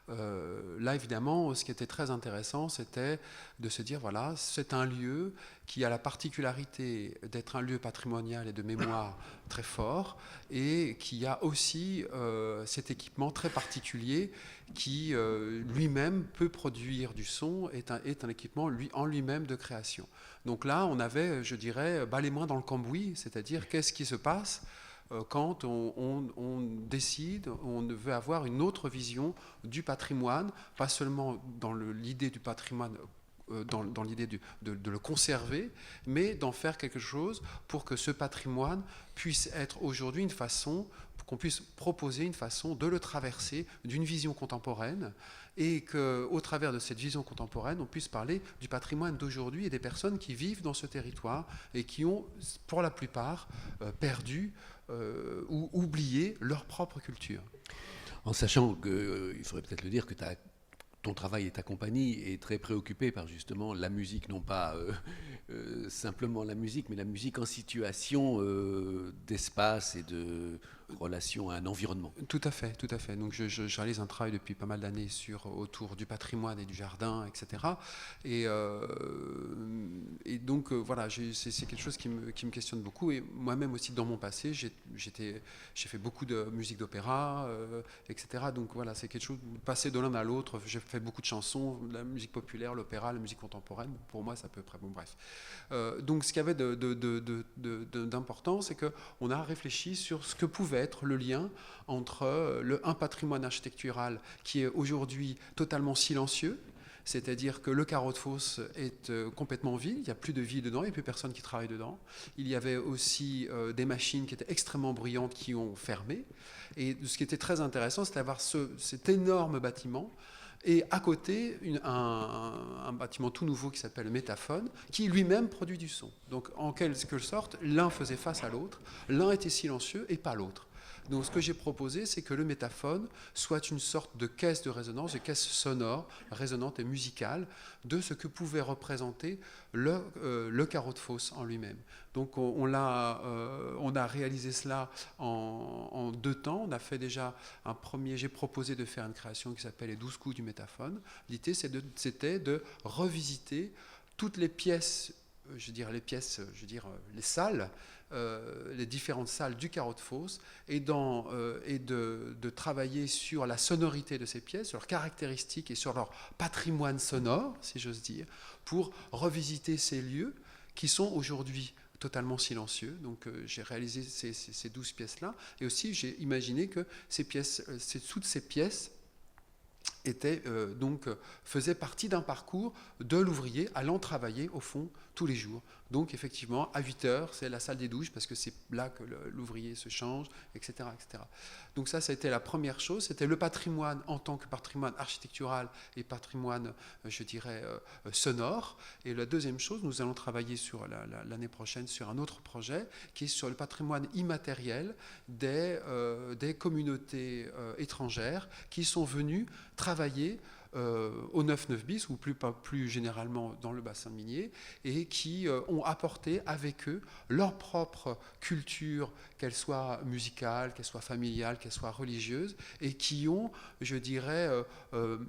Là, évidemment, ce qui était très intéressant, c'était de se dire, voilà, c'est un lieu qui a la particularité d'être un lieu patrimonial et de mémoire très fort, et qui a aussi cet équipement très particulier qui lui-même peut produire du son, est un équipement en lui-même de création. Donc là, on avait, je dirais, les mains dans le cambouis, c'est-à-dire qu'est-ce qui se passe quand on décide, on veut avoir une autre vision du patrimoine, pas seulement dans l'idée du patrimoine, dans l'idée de le conserver, mais d'en faire quelque chose pour que ce patrimoine puisse être aujourd'hui une façon, qu'on puisse proposer une façon de le traverser d'une vision contemporaine, et qu'au travers de cette vision contemporaine, on puisse parler du patrimoine d'aujourd'hui et des personnes qui vivent dans ce territoire et qui ont, pour la plupart, perdu ou oublié leur propre culture. En sachant qu'il faudrait peut-être le dire que ton travail et ta compagnie est très préoccupé par justement la musique, non pas simplement la musique, mais la musique en situation d'espace et de relation à un environnement. Tout à fait, tout à fait. Donc je réalise un travail depuis pas mal d'années autour du patrimoine et du jardin, etc. Et donc voilà, c'est quelque chose qui me questionne beaucoup. Et moi-même aussi, dans mon passé, j'ai fait beaucoup de musique d'opéra, etc. Donc voilà, c'est quelque chose, passer de l'un à l'autre. J'ai fait beaucoup de chansons, la musique populaire, l'opéra, la musique contemporaine. Pour moi, c'est à peu près, bon bref. Donc ce qu'il y avait d'important, c'est qu'on a réfléchi sur ce que pouvait être le lien entre un patrimoine architectural qui est aujourd'hui totalement silencieux, c'est-à-dire que le carreau de fosse est complètement vide, il n'y a plus de vie dedans, il n'y a plus personne qui travaille dedans. Il y avait aussi des machines qui étaient extrêmement bruyantes qui ont fermé. Et ce qui était très intéressant, c'était d'avoir cet énorme bâtiment, et à côté, un bâtiment tout nouveau qui s'appelle le Métaphone, qui lui-même produit du son. Donc en quelque sorte, l'un faisait face à l'autre, l'un était silencieux et pas l'autre. Donc ce que j'ai proposé, c'est que le Métaphone soit une sorte de caisse de résonance, de caisse sonore, résonante et musicale, de ce que pouvait représenter le carreau de fosse en lui-même. Donc on a réalisé cela en 2 temps. On a fait déjà j'ai proposé de faire une création qui s'appelle les 12 coups du Métaphone. L'idée, c'était de revisiter toutes les pièces, les salles, les différentes salles du carreau de fosse, et de travailler sur la sonorité de ces pièces, sur leurs caractéristiques et sur leur patrimoine sonore, si j'ose dire, pour revisiter ces lieux qui sont aujourd'hui totalement silencieux. Donc j'ai réalisé ces 12 pièces-là, et aussi j'ai imaginé que toutes ces pièces faisaient partie d'un parcours de l'ouvrier allant travailler au fond tous les jours. Donc effectivement, à 8 heures, c'est la salle des douches, parce que c'est là que l'ouvrier se change, etc., etc. Donc ça a été la première chose, c'était le patrimoine en tant que patrimoine architectural et patrimoine, je dirais, sonore. Et la deuxième chose, nous allons travailler l'année prochaine sur un autre projet, qui est sur le patrimoine immatériel des communautés étrangères qui sont venues travailler au 9-9 bis, ou plus généralement dans le bassin minier, et qui ont apporté avec eux leur propre culture, qu'elle soit musicale, qu'elle soit familiale, qu'elle soit religieuse, et qui ont, je dirais,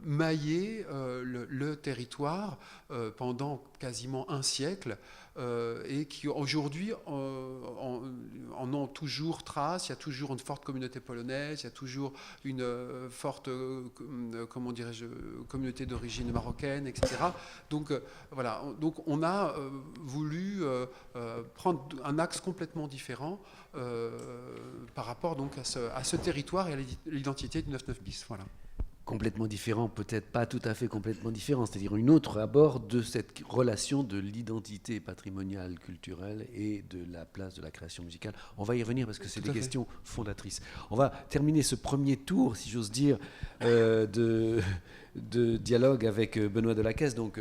maillé le territoire pendant quasiment un siècle, et qui aujourd'hui en ont toujours trace. Il y a toujours une forte communauté polonaise, il y a toujours une forte, comment dirais-je, communauté d'origine marocaine, etc. Donc voilà, donc on a voulu prendre un axe complètement différent par rapport donc à ce territoire et à l'identité du 9-9 bis. Voilà. Complètement différent, peut-être pas tout à fait complètement différent, c'est-à-dire une autre abord de cette relation de l'identité patrimoniale, culturelle et de la place de la création musicale. On va y revenir parce que c'est des questions fondatrices. On va terminer ce premier tour, si j'ose dire, de dialogue avec Benoît Delacaisse. Donc,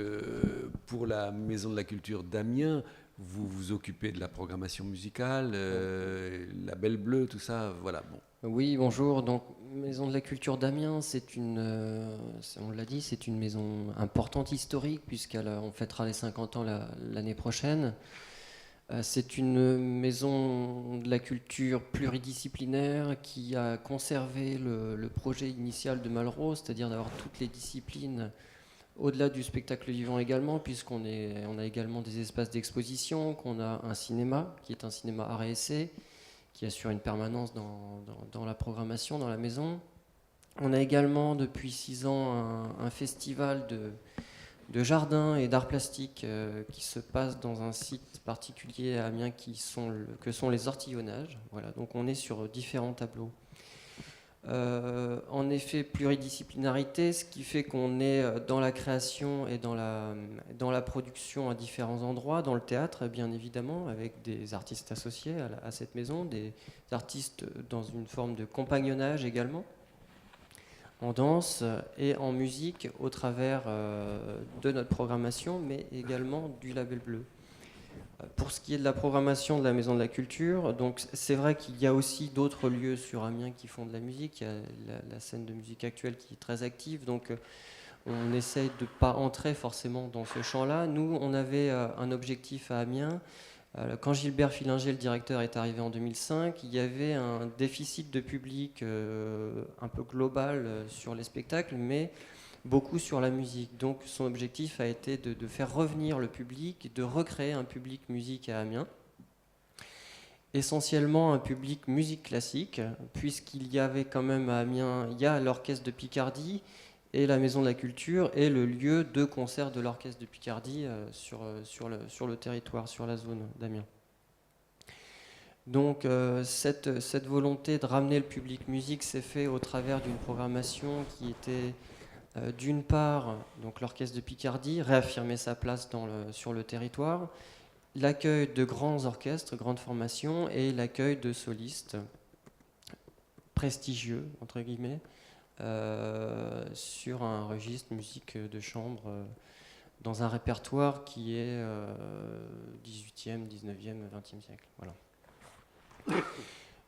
pour la Maison de la Culture d'Amiens, vous vous occupez de la programmation musicale, la Belle Bleue, tout ça, voilà. Bon. Oui, bonjour. Donc, Maison de la Culture d'Amiens, on l'a dit, c'est une maison importante, historique, puisqu'on fêtera les 50 ans l'année prochaine. C'est une maison de la culture pluridisciplinaire qui a conservé le projet initial de Malraux, c'est-à-dire d'avoir toutes les disciplines au-delà du spectacle vivant également, on a également des espaces d'exposition, qu'on a un cinéma, qui est un cinéma art et essai, qui assure une permanence dans la programmation, dans la maison. On a également, depuis 6 ans, un festival de jardin et d'art plastique qui se passe dans un site particulier à Amiens que sont les ortillonnages. Voilà, donc on est sur différents tableaux. En effet, pluridisciplinarité, ce qui fait qu'on est dans la création et dans la production à différents endroits, dans le théâtre bien évidemment, avec des artistes associés à cette maison, des artistes dans une forme de compagnonnage également, en danse et en musique au travers de notre programmation, mais également du Label Bleu. Pour ce qui est de la programmation de la Maison de la Culture, donc c'est vrai qu'il y a aussi d'autres lieux sur Amiens qui font de la musique. Il y a la scène de musique actuelle qui est très active, donc on essaye de ne pas entrer forcément dans ce champ-là. Nous, on avait un objectif à Amiens. Quand Gilbert Fillinger, le directeur, est arrivé en 2005, il y avait un déficit de public un peu global sur les spectacles, mais beaucoup sur la musique. Donc son objectif a été de faire revenir le public, de recréer un public musique à Amiens. Essentiellement un public musique classique, puisqu'il y avait quand même à Amiens, il y a l'Orchestre de Picardie et la Maison de la Culture est le lieu de concert de l'Orchestre de Picardie sur le territoire, sur la zone d'Amiens. Donc cette volonté de ramener le public musique s'est fait au travers d'une programmation qui était d'une part, donc l'Orchestre de Picardie, réaffirmer sa place sur le territoire, l'accueil de grands orchestres, grandes formations, et l'accueil de solistes prestigieux, entre guillemets, sur un registre musique de chambre, dans un répertoire qui est 18e, 19e, 20e siècle. Voilà.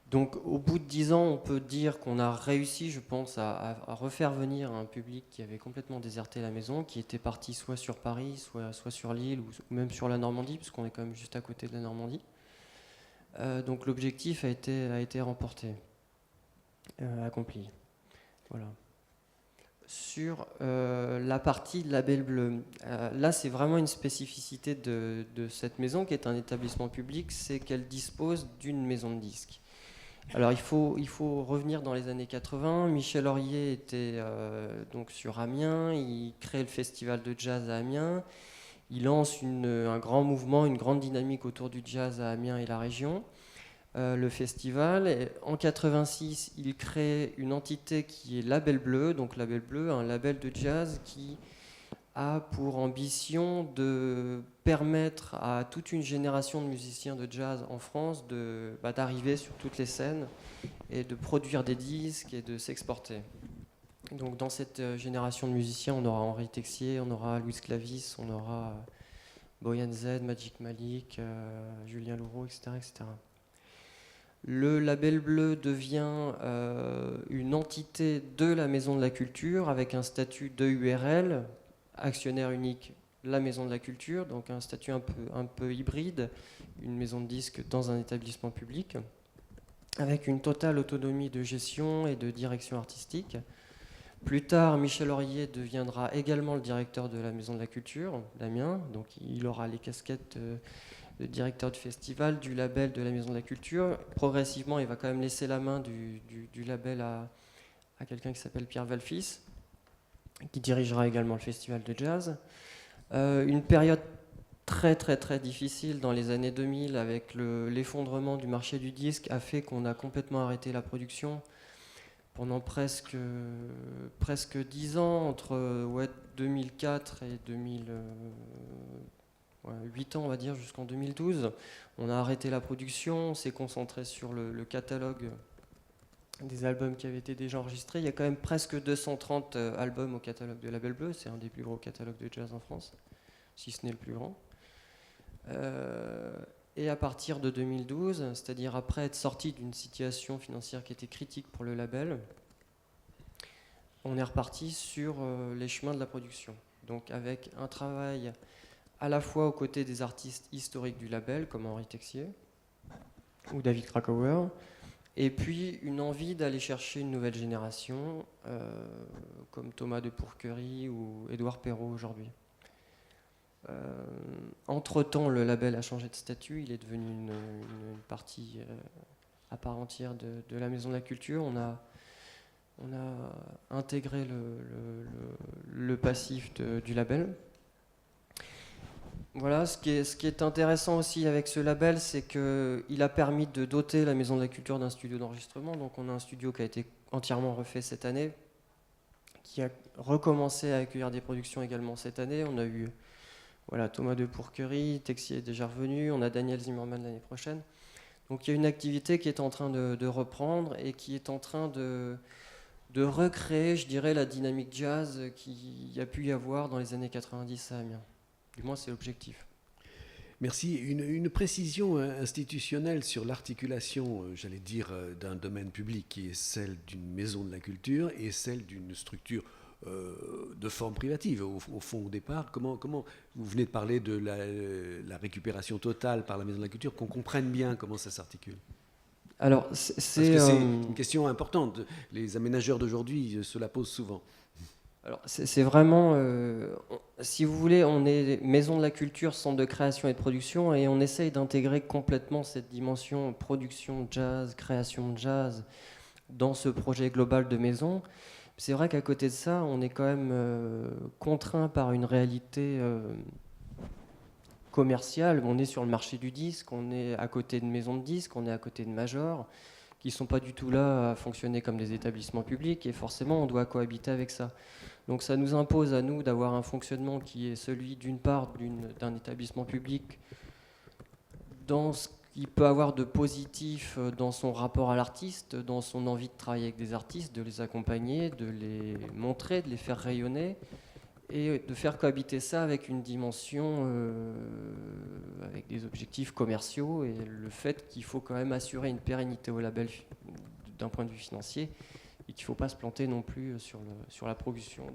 Donc au bout de 10 ans, on peut dire qu'on a réussi, je pense, à refaire venir un public qui avait complètement déserté la maison, qui était parti soit sur Paris, soit sur l'île, ou même sur la Normandie, parce qu'on est quand même juste à côté de la Normandie. Donc l'objectif a été remporté, accompli. Voilà. Sur la partie Label Bleu, là c'est vraiment une spécificité de cette maison, qui est un établissement public, c'est qu'elle dispose d'une maison de disques. Alors il faut revenir dans les années 80. Michel Aurier était donc sur Amiens, il crée le festival de jazz à Amiens, il lance un grand mouvement, une grande dynamique autour du jazz à Amiens et la région, le festival. Et en 86, il crée une entité qui est Label Bleu, donc Label Bleu, un label de jazz qui a pour ambition de permettre à toute une génération de musiciens de jazz en France d'arriver sur toutes les scènes et de produire des disques et de s'exporter. Donc dans cette génération de musiciens, on aura Henri Texier, on aura Louis Clavis, on aura Boyan Z, Magic Malik, Julien Louraud, etc., etc. Le Label Bleu devient une entité de la Maison de la Culture avec un statut de URL, actionnaire unique, la Maison de la Culture, donc un statut un peu hybride, une maison de disques dans un établissement public, avec une totale autonomie de gestion et de direction artistique. Plus tard, Michel Aurier deviendra également le directeur de la Maison de la Culture d'Amiens, donc il aura les casquettes de directeur du festival, du label de la Maison de la Culture. Progressivement, il va quand même laisser la main du label à quelqu'un qui s'appelle Pierre Valfis, qui dirigera également le festival de jazz. Une période très très très difficile dans les années 2000 avec l'effondrement du marché du disque a fait qu'on a complètement arrêté la production pendant presque 10 ans, entre 2004 et 8 ans on va dire, jusqu'en 2012. On a arrêté la production, on s'est concentré sur le catalogue des albums qui avaient été déjà enregistrés. Il y a quand même presque 230 albums au catalogue de Label Bleu. C'est un des plus gros catalogues de jazz en France, si ce n'est le plus grand. Et à partir de 2012, c'est-à-dire après être sorti d'une situation financière qui était critique pour le label, on est reparti sur les chemins de la production. Donc avec un travail à la fois aux côtés des artistes historiques du label, comme Henri Texier ou David Krakauer, et puis une envie d'aller chercher une nouvelle génération, comme Thomas de Pourquerie ou Édouard Perrault aujourd'hui. Entre-temps, le label a changé de statut, il est devenu une partie à part entière de la Maison de la Culture. On a intégré le passif du label. Voilà, ce qui est intéressant aussi avec ce label, c'est qu'il a permis de doter la Maison de la Culture d'un studio d'enregistrement. Donc on a un studio qui a été entièrement refait cette année, qui a recommencé à accueillir des productions également cette année. On a eu Thomas de Pourquerie, Texier est déjà revenu, on a Daniel Zimmerman l'année prochaine. Donc il y a une activité qui est en train de reprendre et qui est en train de recréer, je dirais, la dynamique jazz qu'il y a pu y avoir dans les années 90 à Amiens. Du moins, c'est l'objectif. Merci. Une précision institutionnelle sur l'articulation, j'allais dire, d'un domaine public qui est celle d'une maison de la culture et celle d'une structure de forme privative. Au fond, au départ, comment vous venez de parler de la récupération totale par la maison de la culture, qu'on comprenne bien comment ça s'articule. Alors, Parce que c'est une question importante. Les aménageurs d'aujourd'hui se la posent souvent. Alors, c'est vraiment, si vous voulez, on est maison de la culture, centre de création et de production, et on essaye d'intégrer complètement cette dimension production jazz, création de jazz dans ce projet global de maison. C'est vrai qu'à côté de ça, on est quand même contraint par une réalité commerciale. On est sur le marché du disque, on est à côté de maisons de disques, on est à côté de majors, qui ne sont pas du tout là à fonctionner comme des établissements publics, et forcément on doit cohabiter avec ça. Donc ça nous impose à nous d'avoir un fonctionnement qui est celui d'une part d'un établissement public dans ce qu'il peut avoir de positif dans son rapport à l'artiste, dans son envie de travailler avec des artistes, de les accompagner, de les montrer, de les faire rayonner, et de faire cohabiter ça avec une dimension, avec des objectifs commerciaux, et le fait qu'il faut quand même assurer une pérennité au label d'un point de vue financier, et qu'il ne faut pas se planter non plus sur la production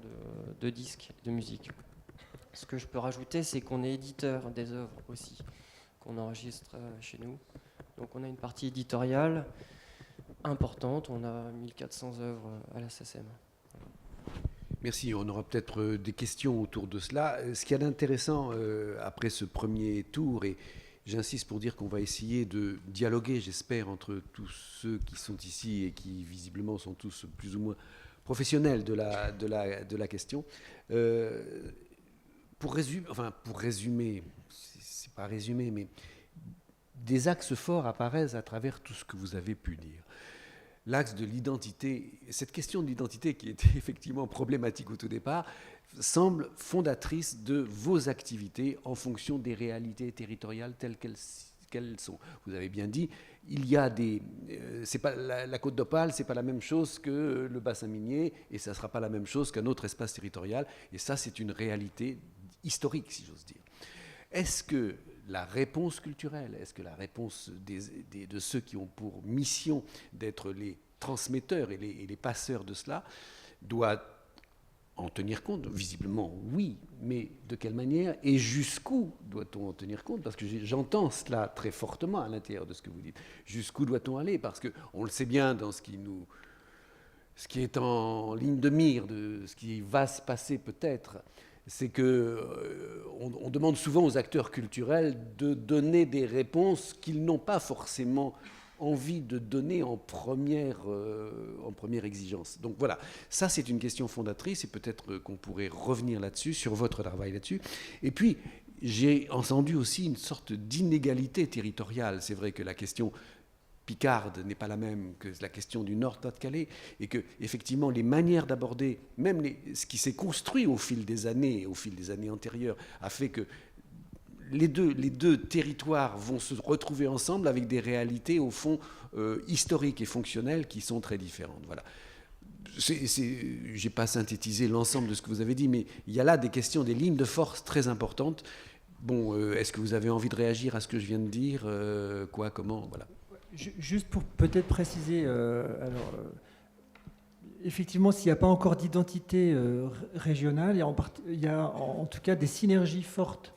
de disques, de musique. Ce que je peux rajouter, c'est qu'on est éditeur des œuvres aussi, qu'on enregistre chez nous. Donc on a une partie éditoriale importante, on a 1400 œuvres à la SACEM. Merci, on aura peut-être des questions autour de cela. Ce qu'il y a d'intéressant après ce premier tour, et j'insiste pour dire qu'on va essayer de dialoguer, j'espère, entre tous ceux qui sont ici et qui visiblement sont tous plus ou moins professionnels de la question. Pour résumer, c'est pas résumer, mais des axes forts apparaissent à travers tout ce que vous avez pu dire. L'axe de l'identité, cette question de l'identité qui était effectivement problématique au tout départ, semble fondatrice de vos activités en fonction des réalités territoriales telles qu'elles sont. Vous avez bien dit, il y a c'est pas la Côte d'Opale, c'est pas la même chose que le bassin minier, et ça sera pas la même chose qu'un autre espace territorial. Et ça, c'est une réalité historique, si j'ose dire. Est-ce que la réponse culturelle, est-ce que la réponse de ceux qui ont pour mission d'être les transmetteurs et les passeurs de cela doit en tenir compte? Visiblement, oui, mais de quelle manière et jusqu'où doit-on en tenir compte? Parce que j'entends cela très fortement à l'intérieur de ce que vous dites. Jusqu'où doit-on aller? Parce qu'on le sait bien dans ce qui est en ligne de mire de ce qui va se passer peut-être, c'est qu'on demande souvent aux acteurs culturels de donner des réponses qu'ils n'ont pas forcément envie de donner en première exigence. Donc voilà, ça c'est une question fondatrice et peut-être qu'on pourrait revenir là-dessus, sur votre travail là-dessus. Et puis, j'ai entendu aussi une sorte d'inégalité territoriale. C'est vrai que la question picarde n'est pas la même que la question du Nord-Pas-de-Calais, et que effectivement les manières d'aborder, même ce qui s'est construit au fil des années antérieures, a fait que les deux territoires vont se retrouver ensemble avec des réalités au fond historiques et fonctionnelles qui sont très différentes. Voilà. Je n'ai pas synthétisé l'ensemble de ce que vous avez dit, mais il y a là des questions, des lignes de force très importantes. Bon, est-ce que vous avez envie de réagir à ce que je viens de dire? Quoi, comment, voilà. Juste pour peut-être préciser, effectivement, s'il n'y a pas encore d'identité régionale, il y a en tout cas des synergies fortes.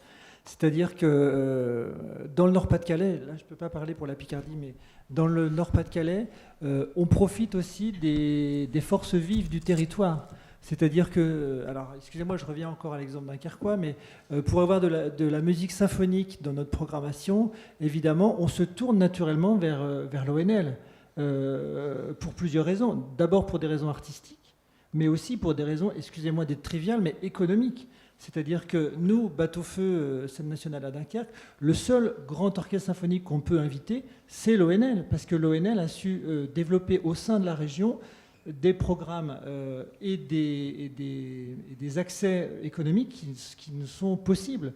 C'est-à-dire que dans le Nord-Pas-de-Calais, là je ne peux pas parler pour la Picardie, mais dans le Nord-Pas-de-Calais, on profite aussi des forces vives du territoire. C'est-à-dire que, alors excusez-moi, je reviens encore à l'exemple dunkerquois, mais pour avoir de la musique symphonique dans notre programmation, évidemment, on se tourne naturellement vers l'ONL pour plusieurs raisons. D'abord pour des raisons artistiques, mais aussi pour des raisons, excusez-moi d'être triviales, mais économiques. C'est-à-dire que nous, Bateau-Feu, Scène nationale à Dunkerque, le seul grand orchestre symphonique qu'on peut inviter, c'est l'ONL, parce que l'ONL a su développer au sein de la région des programmes et des accès économiques qui nous sont possibles.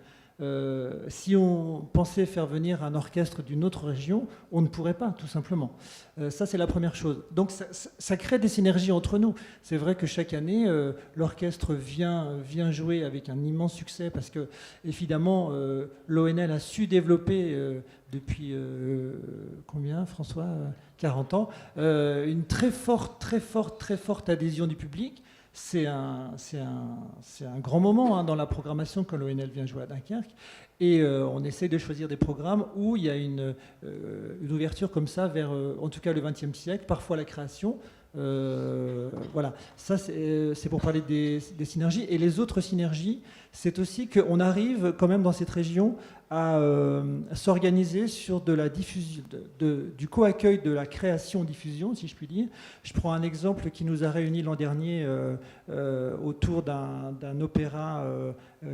Si on pensait faire venir un orchestre d'une autre région, on ne pourrait pas, tout simplement. Ça, c'est la première chose. Donc, ça crée des synergies entre nous. C'est vrai que chaque année, l'orchestre vient jouer avec un immense succès parce que, évidemment, l'ONL a su développer depuis, combien, François 40 ans, une très forte adhésion du public. C'est un grand moment dans la programmation quand l'ONL vient jouer à Dunkerque. Et on essaie de choisir des programmes où il y a une ouverture comme ça vers, en tout cas, le XXe siècle, parfois la création. Voilà, ça c'est pour parler des synergies. Et les autres synergies, c'est aussi qu'on arrive quand même dans cette région à s'organiser sur de la diffusion, du co-accueil de la création-diffusion, si je puis dire. Je prends un exemple qui nous a réunis l'an dernier autour d'un opéra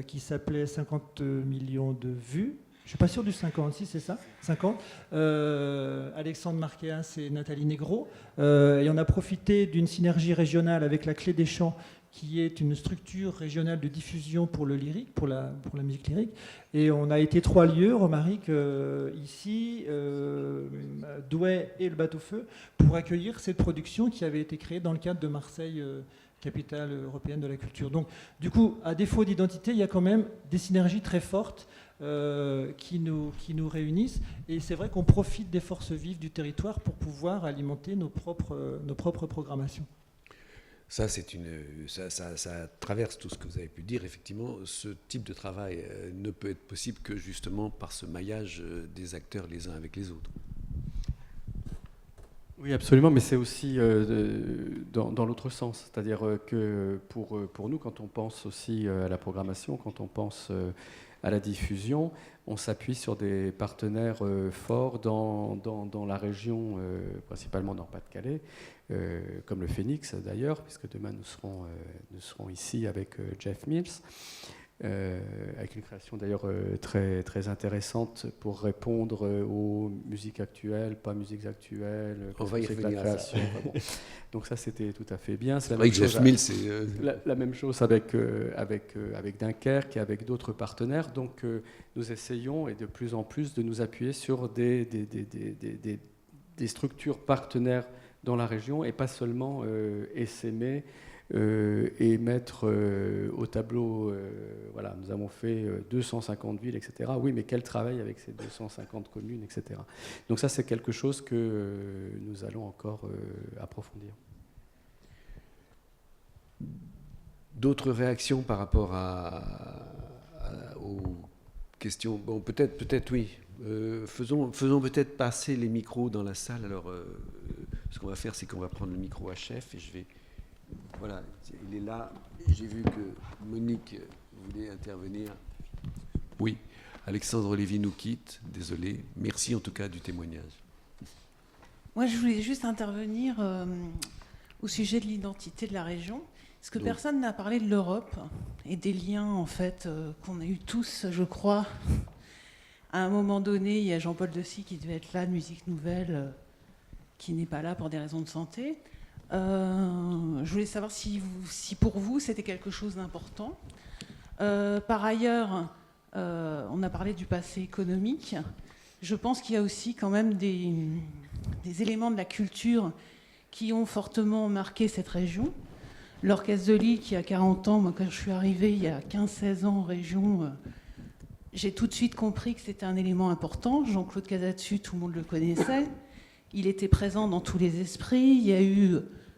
qui s'appelait 50 millions de vues. Je ne suis pas sûr du 50, si c'est ça, 50. Alexandre Marquéas et Nathalie Negro. Et on a profité d'une synergie régionale avec la Clé des Champs, qui est une structure régionale de diffusion pour le lyrique, pour la musique lyrique. Et on a été 3 lieux, Romaric, ici, Douai et le Bateau-Feu, pour accueillir cette production qui avait été créée dans le cadre de Marseille, capitale européenne de la culture. Donc, du coup, à défaut d'identité, il y a quand même des synergies très fortes qui nous réunissent. Et c'est vrai qu'on profite des forces vives du territoire pour pouvoir alimenter nos propres programmations. Ça, ça traverse tout ce que vous avez pu dire. Effectivement, ce type de travail ne peut être possible que justement par ce maillage des acteurs les uns avec les autres. Oui, absolument, mais c'est aussi dans l'autre sens. C'est-à-dire que pour nous, quand on pense aussi à la programmation, quand on pense à la diffusion, on s'appuie sur des partenaires forts dans la région, principalement Nord-Pas-de-Calais, comme le Phénix d'ailleurs, puisque demain nous serons ici avec Jeff Mills, avec une création d'ailleurs très, très intéressante pour répondre aux musiques actuelles, pas musiques actuelles. On va y revenir à ça. Bon. Donc ça, c'était tout à fait bien. C'est vrai que Jeff Mills, c'est... La même chose avec Dunkerque et avec d'autres partenaires. Donc nous essayons, et de plus en plus, de nous appuyer sur des structures partenaires dans la région, et pas seulement essaimer et mettre au tableau, voilà, nous avons fait 250 villes, etc. Oui, mais quel travail avec ces 250 communes, etc. Donc ça, c'est quelque chose que nous allons encore approfondir. D'autres réactions par rapport aux questions? Bon, peut-être oui. Faisons peut-être passer les micros dans la salle. Alors, ce qu'on va faire, c'est qu'on va prendre le micro à Chef et je vais... Voilà, il est là. J'ai vu que Monique voulait intervenir. Oui, Alexandre Lévy nous quitte. Désolé. Merci en tout cas du témoignage. Moi, je voulais juste intervenir au sujet de l'identité de la région. Parce que personne n'a parlé de l'Europe et des liens, en fait, qu'on a eu tous, je crois. À un moment donné, il y a Jean-Paul Dessy qui devait être là, de Musique Nouvelle, qui n'est pas là pour des raisons de santé. Je voulais savoir si pour vous, c'était quelque chose d'important. Par ailleurs, on a parlé du passé économique. Je pense qu'il y a aussi quand même des éléments de la culture qui ont fortement marqué cette région. L'Orchestre de Lille, qui a 40 ans, moi quand je suis arrivée il y a 15-16 ans en région, j'ai tout de suite compris que c'était un élément important. Jean-Claude Casatsu, tout le monde le connaissait. Il était présent dans tous les esprits. Il y a eu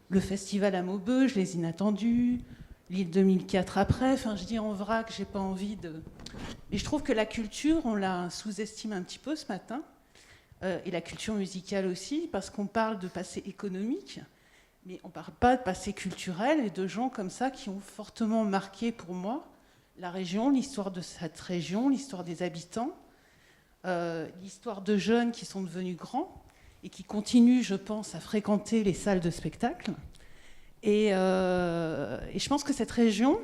le festival à Maubeuge, les Inattendus, Lille 2004 après. Enfin, je dis en vrac, j'ai pas envie Et je trouve que la culture, on la sous-estime un petit peu ce matin, et la culture musicale aussi, parce qu'on parle de passé économique, mais on ne parle pas de passé culturel et de gens comme ça qui ont fortement marqué pour moi la région, l'histoire de cette région, l'histoire des habitants, l'histoire de jeunes qui sont devenus grands et qui continuent, je pense, à fréquenter les salles de spectacle. Et je pense que cette région,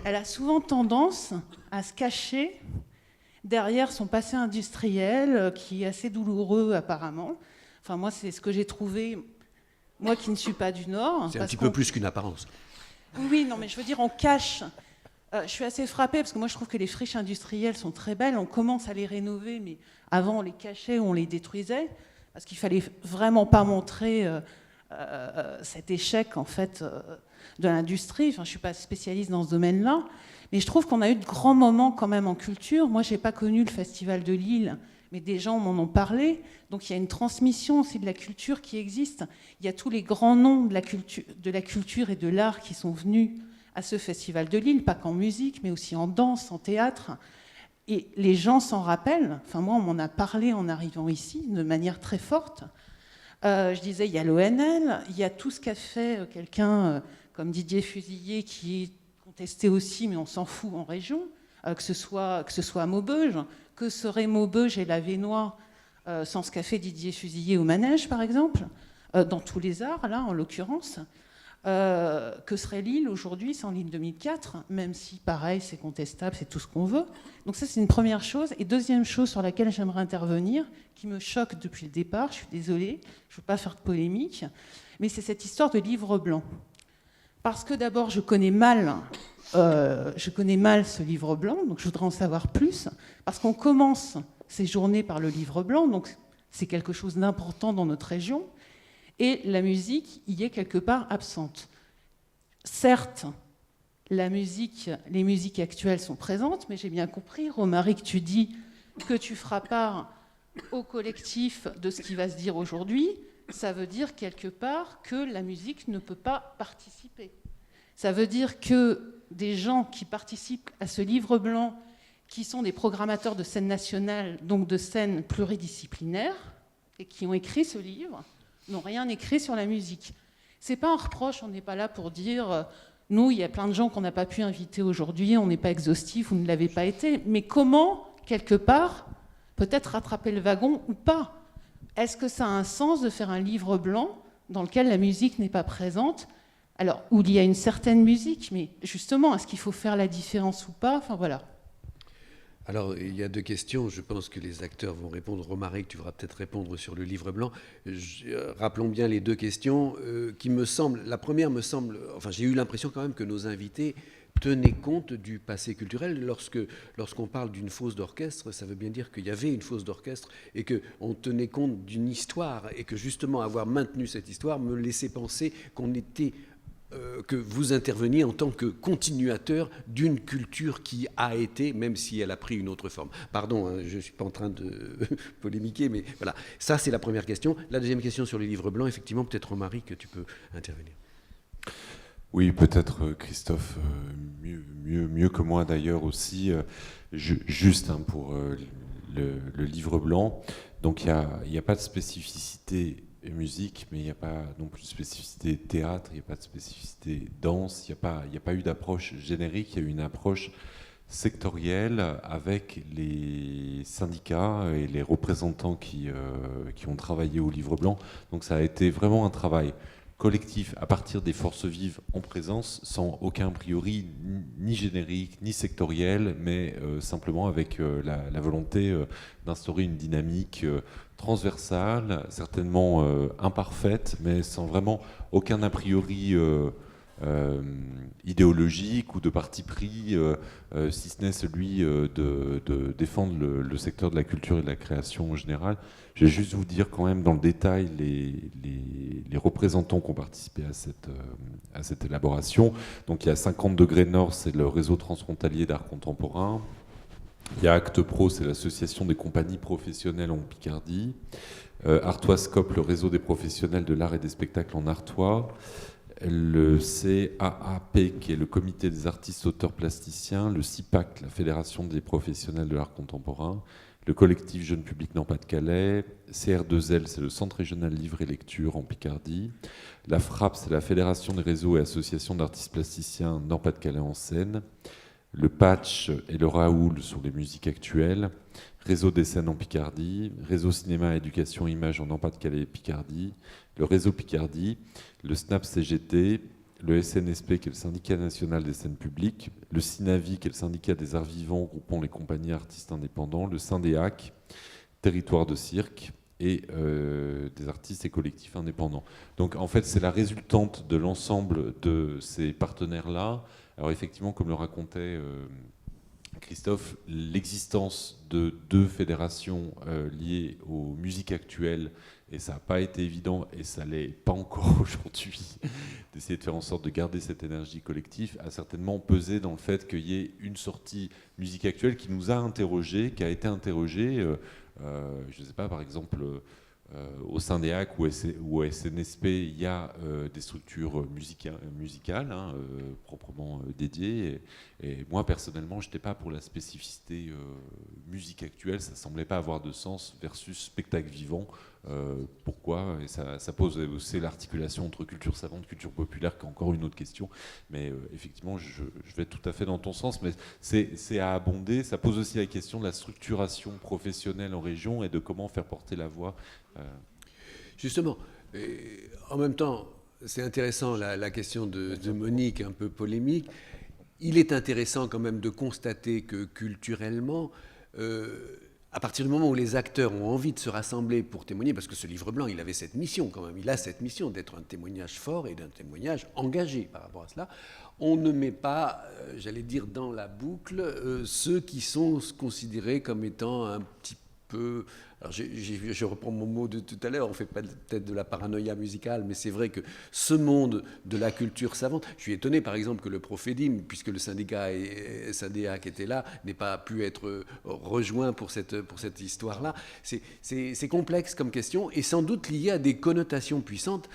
elle a souvent tendance à se cacher derrière son passé industriel, qui est assez douloureux apparemment. Enfin, moi, c'est ce que j'ai trouvé, moi qui ne suis pas du Nord. C'est un petit peu plus qu'une apparence. Oui, non, mais je veux dire, on cache. Je suis assez frappée, parce que moi, je trouve que les friches industrielles sont très belles. On commence à les rénover, mais avant, on les cachait, on les détruisait, parce qu'il fallait vraiment pas montrer cet échec, en fait, de l'industrie. Enfin, je suis pas spécialiste dans ce domaine-là, mais je trouve qu'on a eu de grands moments quand même en culture. Moi, j'ai pas connu le Festival de Lille, mais des gens m'en ont parlé. Donc, il y a une transmission aussi de la culture qui existe. Il y a tous les grands noms de la culture et de l'art qui sont venus à ce Festival de Lille, pas qu'en musique, mais aussi en danse, en théâtre. Et les gens s'en rappellent. Enfin, moi, on m'en a parlé en arrivant ici, de manière très forte. Je disais, il y a l'ONL, il y a tout ce qu'a fait quelqu'un comme Didier Fusilier, qui est contesté aussi, mais on s'en fout en région, que ce soit à Maubeuge. Que serait Maubeuge et la Vénois sans ce qu'a fait Didier Fusilier au manège, par exemple, dans tous les arts, là, en l'occurrence. Que serait Lille aujourd'hui sans Lille 2004, même si, pareil, c'est contestable, c'est tout ce qu'on veut. Donc ça, c'est une première chose. Et deuxième chose sur laquelle j'aimerais intervenir, qui me choque depuis le départ, je suis désolée, je ne veux pas faire de polémique, mais c'est cette histoire de livre blanc. Parce que d'abord, je connais mal ce livre blanc, donc je voudrais en savoir plus, parce qu'on commence ces journées par le livre blanc, donc c'est quelque chose d'important dans notre région, et la musique y est quelque part absente. Certes, les musiques actuelles sont présentes, mais j'ai bien compris, Romaric, que tu dis que tu feras part au collectif de ce qui va se dire aujourd'hui. Ça veut dire quelque part que la musique ne peut pas participer. Ça veut dire que des gens qui participent à ce livre blanc, qui sont des programmateurs de scènes nationales, donc de scènes pluridisciplinaires, et qui ont écrit ce livre, n'ont rien écrit sur la musique. C'est pas un reproche, on n'est pas là pour dire nous, il y a plein de gens qu'on n'a pas pu inviter aujourd'hui, on n'est pas exhaustif, vous ne l'avez pas été, mais comment, quelque part, peut-être rattraper le wagon ou pas? Est-ce que ça a un sens de faire un livre blanc dans lequel la musique n'est pas présente? Alors, où il y a une certaine musique, mais justement, est-ce qu'il faut faire la différence ou pas? Enfin, voilà. Alors, il y a deux questions. Je pense que les acteurs vont répondre. Romaric, tu vas peut-être répondre sur le livre blanc. Rappelons bien les deux questions qui me semblent... La première me semble... Enfin, j'ai eu l'impression quand même que nos invités tenaient compte du passé culturel. Lorsqu'on parle d'une fosse d'orchestre, ça veut bien dire qu'il y avait une fosse d'orchestre et qu'on tenait compte d'une histoire et que justement avoir maintenu cette histoire me laissait penser qu'on était... que vous interveniez en tant que continuateur d'une culture qui a été, même si elle a pris une autre forme. Pardon, hein, je ne suis pas en train de polémiquer, mais voilà. Ça, c'est la première question. La deuxième question sur les livres blancs, effectivement, peut-être Romaric, que tu peux intervenir. Oui, peut-être Christophe, mieux que moi d'ailleurs aussi. Juste hein, pour le livre blanc, donc il n'y a pas de spécificité musique, mais il n'y a pas non plus de spécificité théâtre, il n'y a pas de spécificité danse, il n'y a pas eu d'approche générique, il y a eu une approche sectorielle avec les syndicats et les représentants qui ont travaillé au livre blanc. Donc ça a été vraiment un travail collectif à partir des forces vives en présence, sans aucun a priori ni générique, ni sectoriel, mais simplement avec la volonté d'instaurer une dynamique transversale, certainement imparfaite, mais sans vraiment aucun a priori idéologique ou de parti pris, si ce n'est celui de défendre le secteur de la culture et de la création en général. Je vais juste vous dire quand même dans le détail les représentants qui ont participé à cette élaboration. Donc il y a 50 degrés Nord, c'est le réseau transfrontalier d'art contemporain. Il y a Acte Pro, c'est l'association des compagnies professionnelles en Picardie. Artois Scope, le réseau des professionnels de l'art et des spectacles en Artois. le CAAP, qui est le Comité des artistes auteurs plasticiens, le CIPAC, la Fédération des professionnels de l'art contemporain, le collectif Jeune Public Nord-Pas-de-Calais, CR2L, c'est le Centre régional livre et lecture en Picardie, la FRAP, c'est la Fédération des réseaux et associations d'artistes plasticiens Nord-Pas-de-Calais en Seine, le Patch et le Raoul sur les musiques actuelles, Réseau des scènes en Picardie, Réseau cinéma, éducation, images en Nord-Pas-de-Calais et Picardie, le Réseau Picardie, le SNAP CGT, le SNSP qui est le syndicat national des scènes publiques, le SINAVI qui est le syndicat des arts vivants groupant les compagnies artistes indépendants, le Syndéac, territoire de cirque et des artistes et collectifs indépendants. Donc en fait c'est la résultante de l'ensemble de ces partenaires-là. Alors effectivement, comme le racontait Christophe, l'existence de 2 fédérations liées aux musiques actuelles, et ça n'a pas été évident, et ça ne l'est pas encore aujourd'hui, d'essayer de faire en sorte de garder cette énergie collective, a certainement pesé dans le fait qu'il y ait une sortie musique actuelle qui nous a interrogés, qui a été interrogée, je ne sais pas, par exemple, au Syndéac ou au SNSP, il y a des structures musicales proprement dédiées. Et moi, personnellement, je n'étais pas pour la spécificité musique actuelle. Ça ne semblait pas avoir de sens versus spectacle vivant. Pourquoi? Et ça pose aussi l'articulation entre culture savante, culture populaire, qui est encore une autre question. Mais effectivement, je vais tout à fait dans ton sens. Mais c'est à abonder. Ça pose aussi la question de la structuration professionnelle en région et de comment faire porter la voix. Justement, en même temps, c'est intéressant la question de Monique, un peu polémique. Il est intéressant quand même de constater que culturellement, à partir du moment où les acteurs ont envie de se rassembler pour témoigner, parce que ce livre blanc, il avait cette mission quand même, il a cette mission d'être un témoignage fort et d'un témoignage engagé par rapport à cela, on ne met pas, j'allais dire, dans la boucle ceux qui sont considérés comme étant un petit peu... Alors je reprends mon mot de tout à l'heure, on ne fait pas peut-être de la paranoïa musicale, mais c'est vrai que ce monde de la culture savante, je suis étonné par exemple que le Prophédim, puisque le syndicat et Syndéac était là, n'ait pas pu être rejoint pour cette histoire-là. C'est complexe comme question et sans doute lié à des connotations puissantes.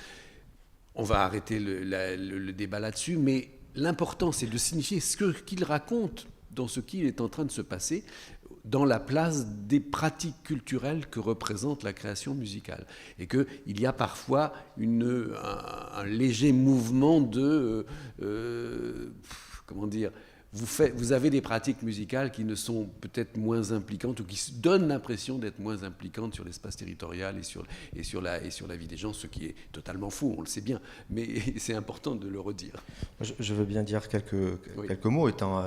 On va arrêter le débat là-dessus, mais l'important c'est de signifier ce qu'il raconte dans ce qui est en train de se passer dans la place des pratiques culturelles que représente la création musicale. Et qu'il y a parfois un léger mouvement de... comment dire ? Vous avez des pratiques musicales qui ne sont peut-être moins impliquantes ou qui donnent l'impression d'être moins impliquantes sur l'espace territorial et sur la vie des gens, ce qui est totalement faux, on le sait bien, mais c'est important de le redire. Je veux bien dire quelques mots, étant,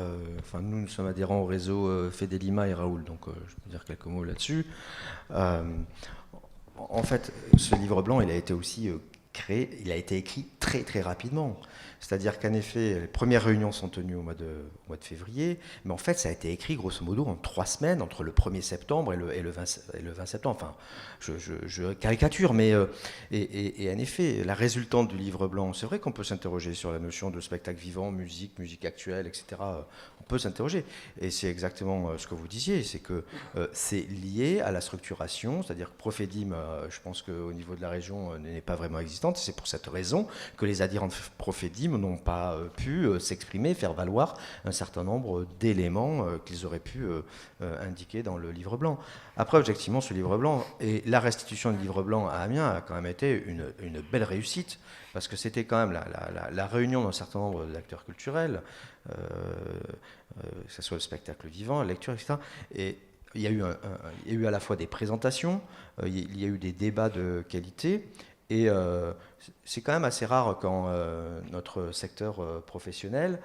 nous sommes adhérents au réseau Fédélima et Raoul, donc je peux dire quelques mots là-dessus. En fait, ce livre blanc, il a été aussi créé, il a été écrit très très rapidement. C'est-à-dire qu'en effet, les premières réunions sont tenues au mois de février, mais en fait, ça a été écrit grosso modo en 3 semaines, entre le 1er septembre et le 20 septembre. Enfin, je caricature, mais et en effet, la résultante du livre blanc, c'est vrai qu'on peut s'interroger sur la notion de spectacle vivant, musique actuelle, etc. On peut s'interroger. Et c'est exactement ce que vous disiez, c'est que c'est lié à la structuration, c'est-à-dire que Prophédim, je pense qu'au niveau de la région, n'est pas vraiment existante. C'est pour cette raison que les adhérents de Prophédim n'ont pas pu s'exprimer, faire valoir un certain nombre d'éléments qu'ils auraient pu indiquer dans le livre blanc. Après, objectivement, ce livre blanc et la restitution du livre blanc à Amiens a quand même été une belle réussite, parce que c'était quand même la réunion d'un certain nombre d'acteurs culturels, que ce soit le spectacle vivant, la lecture, etc. Et il y a eu à la fois des présentations, il y a eu des débats de qualité. Et c'est quand même assez rare quand notre secteur professionnel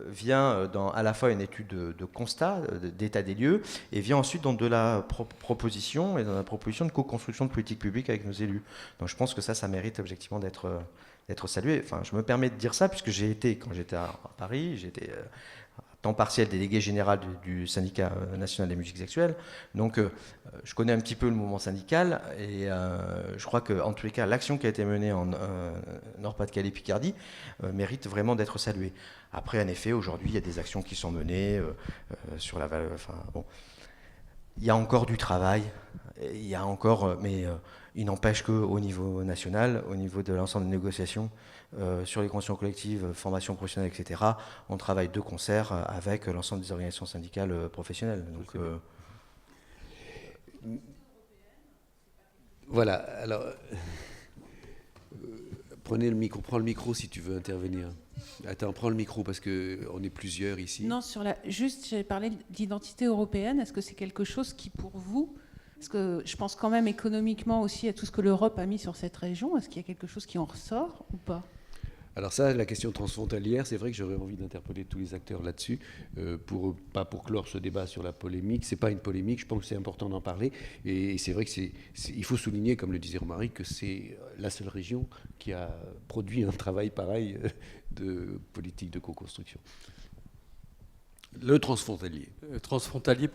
vient dans à la fois une étude de constat, d'état des lieux, et vient ensuite dans de la proposition, et dans la proposition de co-construction de politique publique avec nos élus. Donc je pense que ça mérite objectivement d'être salué. Enfin, je me permets de dire ça puisque quand j'étais à Paris, j'étais temps partiel délégué général du syndicat national des musiques actuelles. Donc je connais un petit peu le mouvement syndical et je crois qu'en tous les cas, l'action qui a été menée en Nord-Pas-de-Calais Picardie mérite vraiment d'être saluée. Après, en effet, aujourd'hui, il y a des actions qui sont menées sur la... il y a encore du travail, il y a encore, mais il n'empêche qu'au niveau national, au niveau de l'ensemble des négociations, sur les conventions collectives, formation professionnelle, etc., on travaille de concert avec l'ensemble des organisations syndicales professionnelles. Donc, voilà, alors prends le micro si tu veux intervenir. Attends, prends le micro parce qu'on est plusieurs ici. Non, juste, j'ai parlé d'identité européenne. Est-ce que c'est quelque chose qui, pour vous, parce que je pense quand même économiquement aussi à tout ce que l'Europe a mis sur cette région, est-ce qu'il y a quelque chose qui en ressort ou pas ? Alors ça, la question transfrontalière, c'est vrai que j'aurais envie d'interpeller tous les acteurs là-dessus, pas pour clore ce débat sur la polémique. C'est pas une polémique, je pense que c'est important d'en parler. Et c'est vrai que il faut souligner, comme le disait Romaric, que c'est la seule région qui a produit un travail pareil de politique de co-construction. Le transfrontalier. Transfrontalier,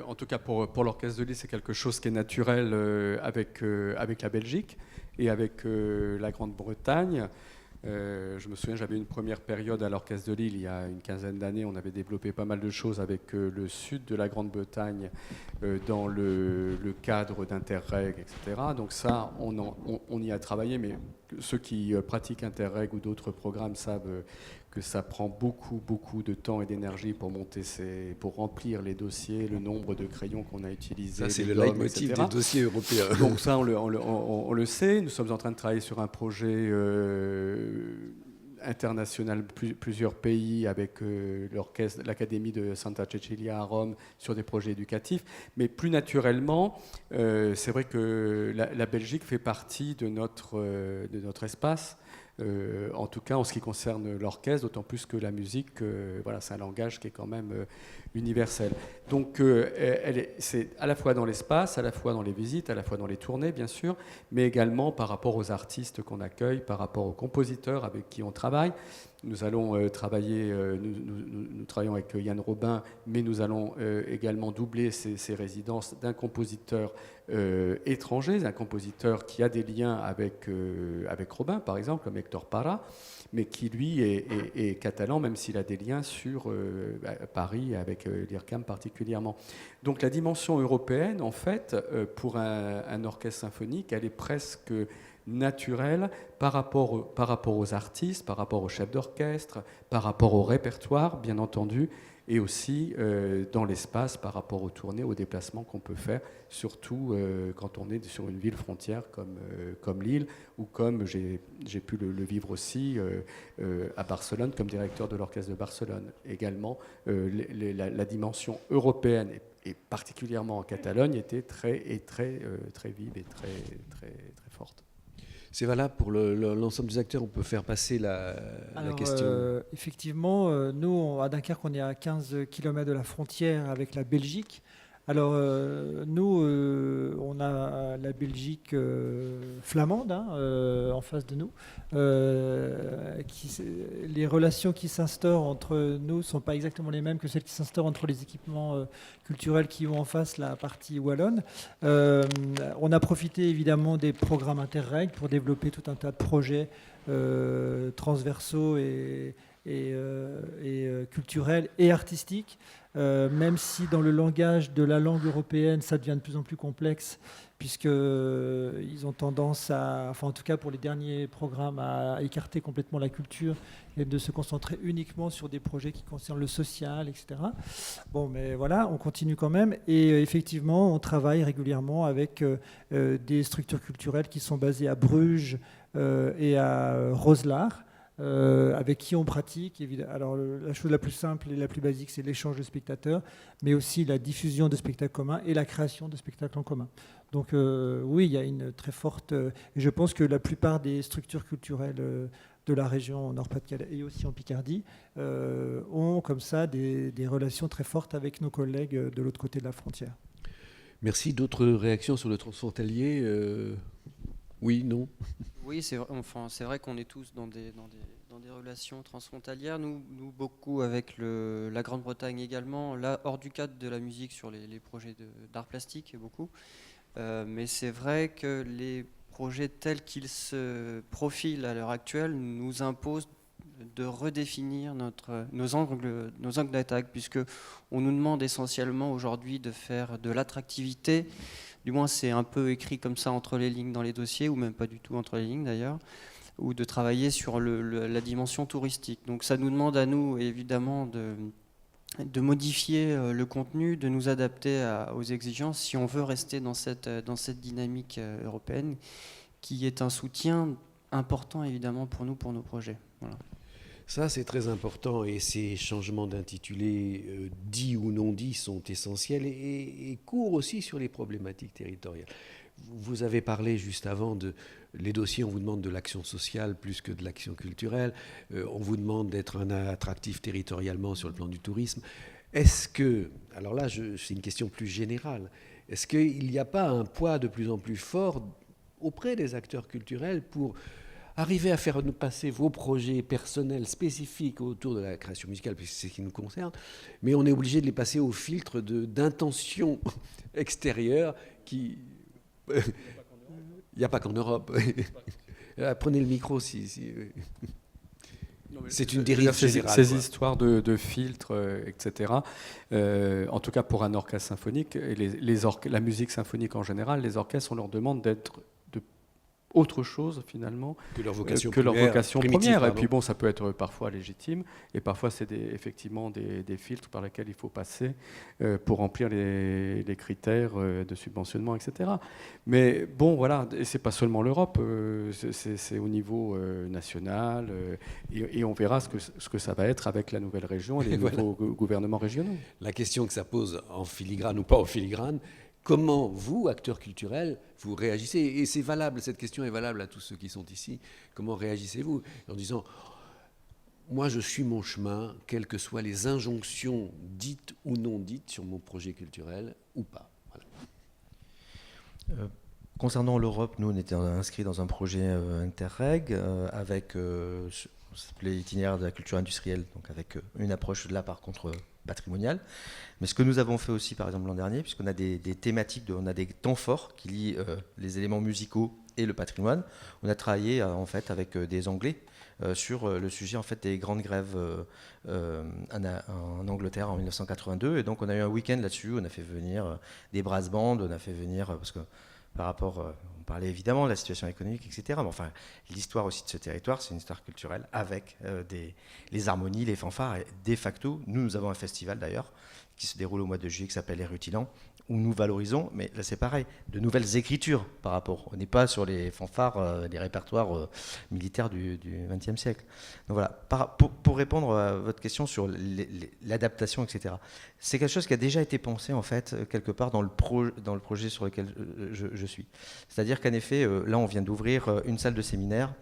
en tout cas pour l'Orchestre de Lille, c'est quelque chose qui est naturel avec la Belgique et avec la Grande-Bretagne. Je me souviens, j'avais une première période à l'Orchestre de Lille il y a une quinzaine d'années. On avait développé pas mal de choses avec le sud de la Grande-Bretagne dans le cadre d'Interreg, etc. Donc ça, on y a travaillé, mais ceux qui pratiquent Interreg ou d'autres programmes savent que ça prend beaucoup de temps et d'énergie pour pour remplir les dossiers, le nombre de crayons qu'on a utilisés. Ça, c'est le leitmotiv des dossiers européens. Donc ça, on le sait. Nous sommes en train de travailler sur un projet international, plusieurs pays, avec l'orchestre, l'Académie de Santa Cecilia à Rome, sur des projets éducatifs. Mais plus naturellement, c'est vrai que la Belgique fait partie de notre espace. En tout cas en ce qui concerne l'orchestre, d'autant plus que la musique, voilà, c'est un langage qui est quand même universel. Donc c'est à la fois dans l'espace, à la fois dans les visites, à la fois dans les tournées bien sûr, mais également par rapport aux artistes qu'on accueille, par rapport aux compositeurs avec qui on travaille. Nous allons travailler, nous travaillons avec Yann Robin, mais nous allons également doubler ces résidences d'un compositeur étranger, un compositeur qui a des liens avec Robin, par exemple, comme Hector Parra, mais qui, lui, est catalan, même s'il a des liens sur Paris, avec l'IRCAM particulièrement. Donc la dimension européenne, en fait, pour un orchestre symphonique, elle est presque naturelle par rapport aux artistes, par rapport aux chefs d'orchestre, par rapport au répertoire, bien entendu, et aussi dans l'espace par rapport aux tournées, aux déplacements qu'on peut faire, surtout quand on est sur une ville frontière comme Lille, ou comme j'ai pu le vivre aussi à Barcelone, comme directeur de l'Orchestre de Barcelone. Également, la dimension européenne, et particulièrement en Catalogne, était très vive et très forte. C'est valable pour l'ensemble des acteurs. On peut faire passer la question. Effectivement, nous, à Dunkerque, on est à 15 km de la frontière avec la Belgique. Alors, nous, on a la Belgique flamande en face de nous. Les relations qui s'instaurent entre nous ne sont pas exactement les mêmes que celles qui s'instaurent entre les équipements culturels qui ont en face la partie wallonne. On a profité évidemment des programmes Interreg pour développer tout un tas de projets transversaux et culturels et artistiques. Même si dans le langage de la langue européenne, ça devient de plus en plus complexe, puisqu'ils ont tendance en tout cas pour les derniers programmes, à écarter complètement la culture et de se concentrer uniquement sur des projets qui concernent le social, etc. Bon, mais voilà, on continue quand même. Et effectivement, on travaille régulièrement avec des structures culturelles qui sont basées à Bruges et à Roeselare. Avec qui on pratique. Alors, la chose la plus simple et la plus basique, c'est l'échange de spectateurs, mais aussi la diffusion de spectacles communs et la création de spectacles en commun. Donc oui, il y a une très forte... je pense que la plupart des structures culturelles de la région Nord-Pas-de-Calais et aussi en Picardie ont comme ça des relations très fortes avec nos collègues de l'autre côté de la frontière. Merci. D'autres réactions sur le transfrontalier Oui, non. Oui, c'est vrai qu'on est tous dans des relations transfrontalières. Nous beaucoup avec la Grande-Bretagne également. Là, hors du cadre de la musique, sur les projets d'art plastique, beaucoup. Mais c'est vrai que les projets tels qu'ils se profilent à l'heure actuelle nous imposent de redéfinir nos angles d'attaque, puisque on nous demande essentiellement aujourd'hui de faire de l'attractivité. Du moins, c'est un peu écrit comme ça entre les lignes dans les dossiers, ou même pas du tout entre les lignes d'ailleurs, ou de travailler sur la dimension touristique. Donc ça nous demande à nous, évidemment, de modifier le contenu, de nous adapter aux exigences si on veut rester dans cette dynamique européenne, qui est un soutien important, évidemment, pour nous, pour nos projets. Voilà. Ça, c'est très important, et ces changements d'intitulé, dits ou non dits, sont essentiels et courent aussi sur les problématiques territoriales. Vous avez parlé juste avant les dossiers, on vous demande de l'action sociale plus que de l'action culturelle, on vous demande d'être un attractif territorialement sur le plan du tourisme. Est-ce que, alors là, c'est une question plus générale, est-ce qu'il n'y a pas un poids de plus en plus fort auprès des acteurs culturels pour arriver à faire passer vos projets personnels spécifiques autour de la création musicale, puisque c'est ce qui nous concerne, mais on est obligé de les passer au filtre d'intentions extérieures qui... Il n'y a pas qu'en Europe. Prenez le micro si... C'est une dérive générale. Ces histoires de filtres, etc. En tout cas pour un orchestre symphonique, et la musique symphonique en général, les orchestres, on leur demande d'être autre chose finalement que leur vocation première. Et puis bon, ça peut être parfois légitime, et parfois c'est effectivement des filtres par lesquels il faut passer pour remplir les critères de subventionnement, etc. Mais bon, voilà, et c'est pas seulement l'Europe, c'est au niveau national, et on verra ce que ça va être avec la nouvelle région et les nouveaux gouvernements régionaux. La question que ça pose en filigrane ou pas en filigrane, comment vous, acteurs culturels, vous réagissez? Et c'est valable, cette question est valable à tous ceux qui sont ici. Comment réagissez-vous? En disant, moi je suis mon chemin, quelles que soient les injonctions dites ou non dites sur mon projet culturel ou pas. Voilà. Concernant l'Europe, nous on était inscrits dans un projet Interreg avec l'itinéraire de la culture industrielle, donc avec une approche là par contre patrimoniale. Mais ce que nous avons fait aussi par exemple l'an dernier, puisqu'on a des thématiques, on a des temps forts qui lient les éléments musicaux et le patrimoine, on a travaillé en fait avec des Anglais sur le sujet en fait des grandes grèves en Angleterre en 1982, et donc on a eu un week-end là-dessus, on a fait venir des brass bands, on a fait venir, parce que par rapport, on parlait évidemment de la situation économique, etc. Mais enfin, l'histoire aussi de ce territoire, c'est une histoire culturelle avec les harmonies, les fanfares. Et de facto, nous avons un festival d'ailleurs qui se déroule au mois de juillet qui s'appelle Les Rutilants, où nous valorisons, mais là c'est pareil, de nouvelles écritures par rapport. On n'est pas sur les fanfares, les répertoires militaires du XXe siècle. Donc voilà, pour répondre à votre question sur l'adaptation, etc., c'est quelque chose qui a déjà été pensé en fait quelque part dans le projet sur lequel je suis. C'est-à-dire qu'en effet, là on vient d'ouvrir une salle de séminaire,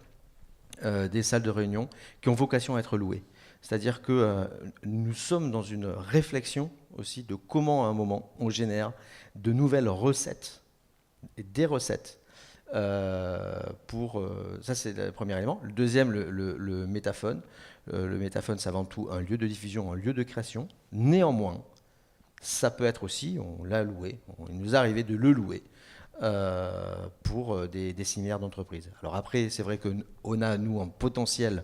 des salles de réunion qui ont vocation à être louées. C'est-à-dire que nous sommes dans une réflexion aussi de comment à un moment on génère de nouvelles recettes et des recettes pour... ça c'est le premier élément. Le deuxième, le métaphone. Le métaphone c'est avant tout un lieu de diffusion, un lieu de création. Néanmoins, ça peut être aussi, on l'a loué, il nous est arrivé de le louer pour des séminaires d'entreprise. Alors après, c'est vrai qu'on a nous un potentiel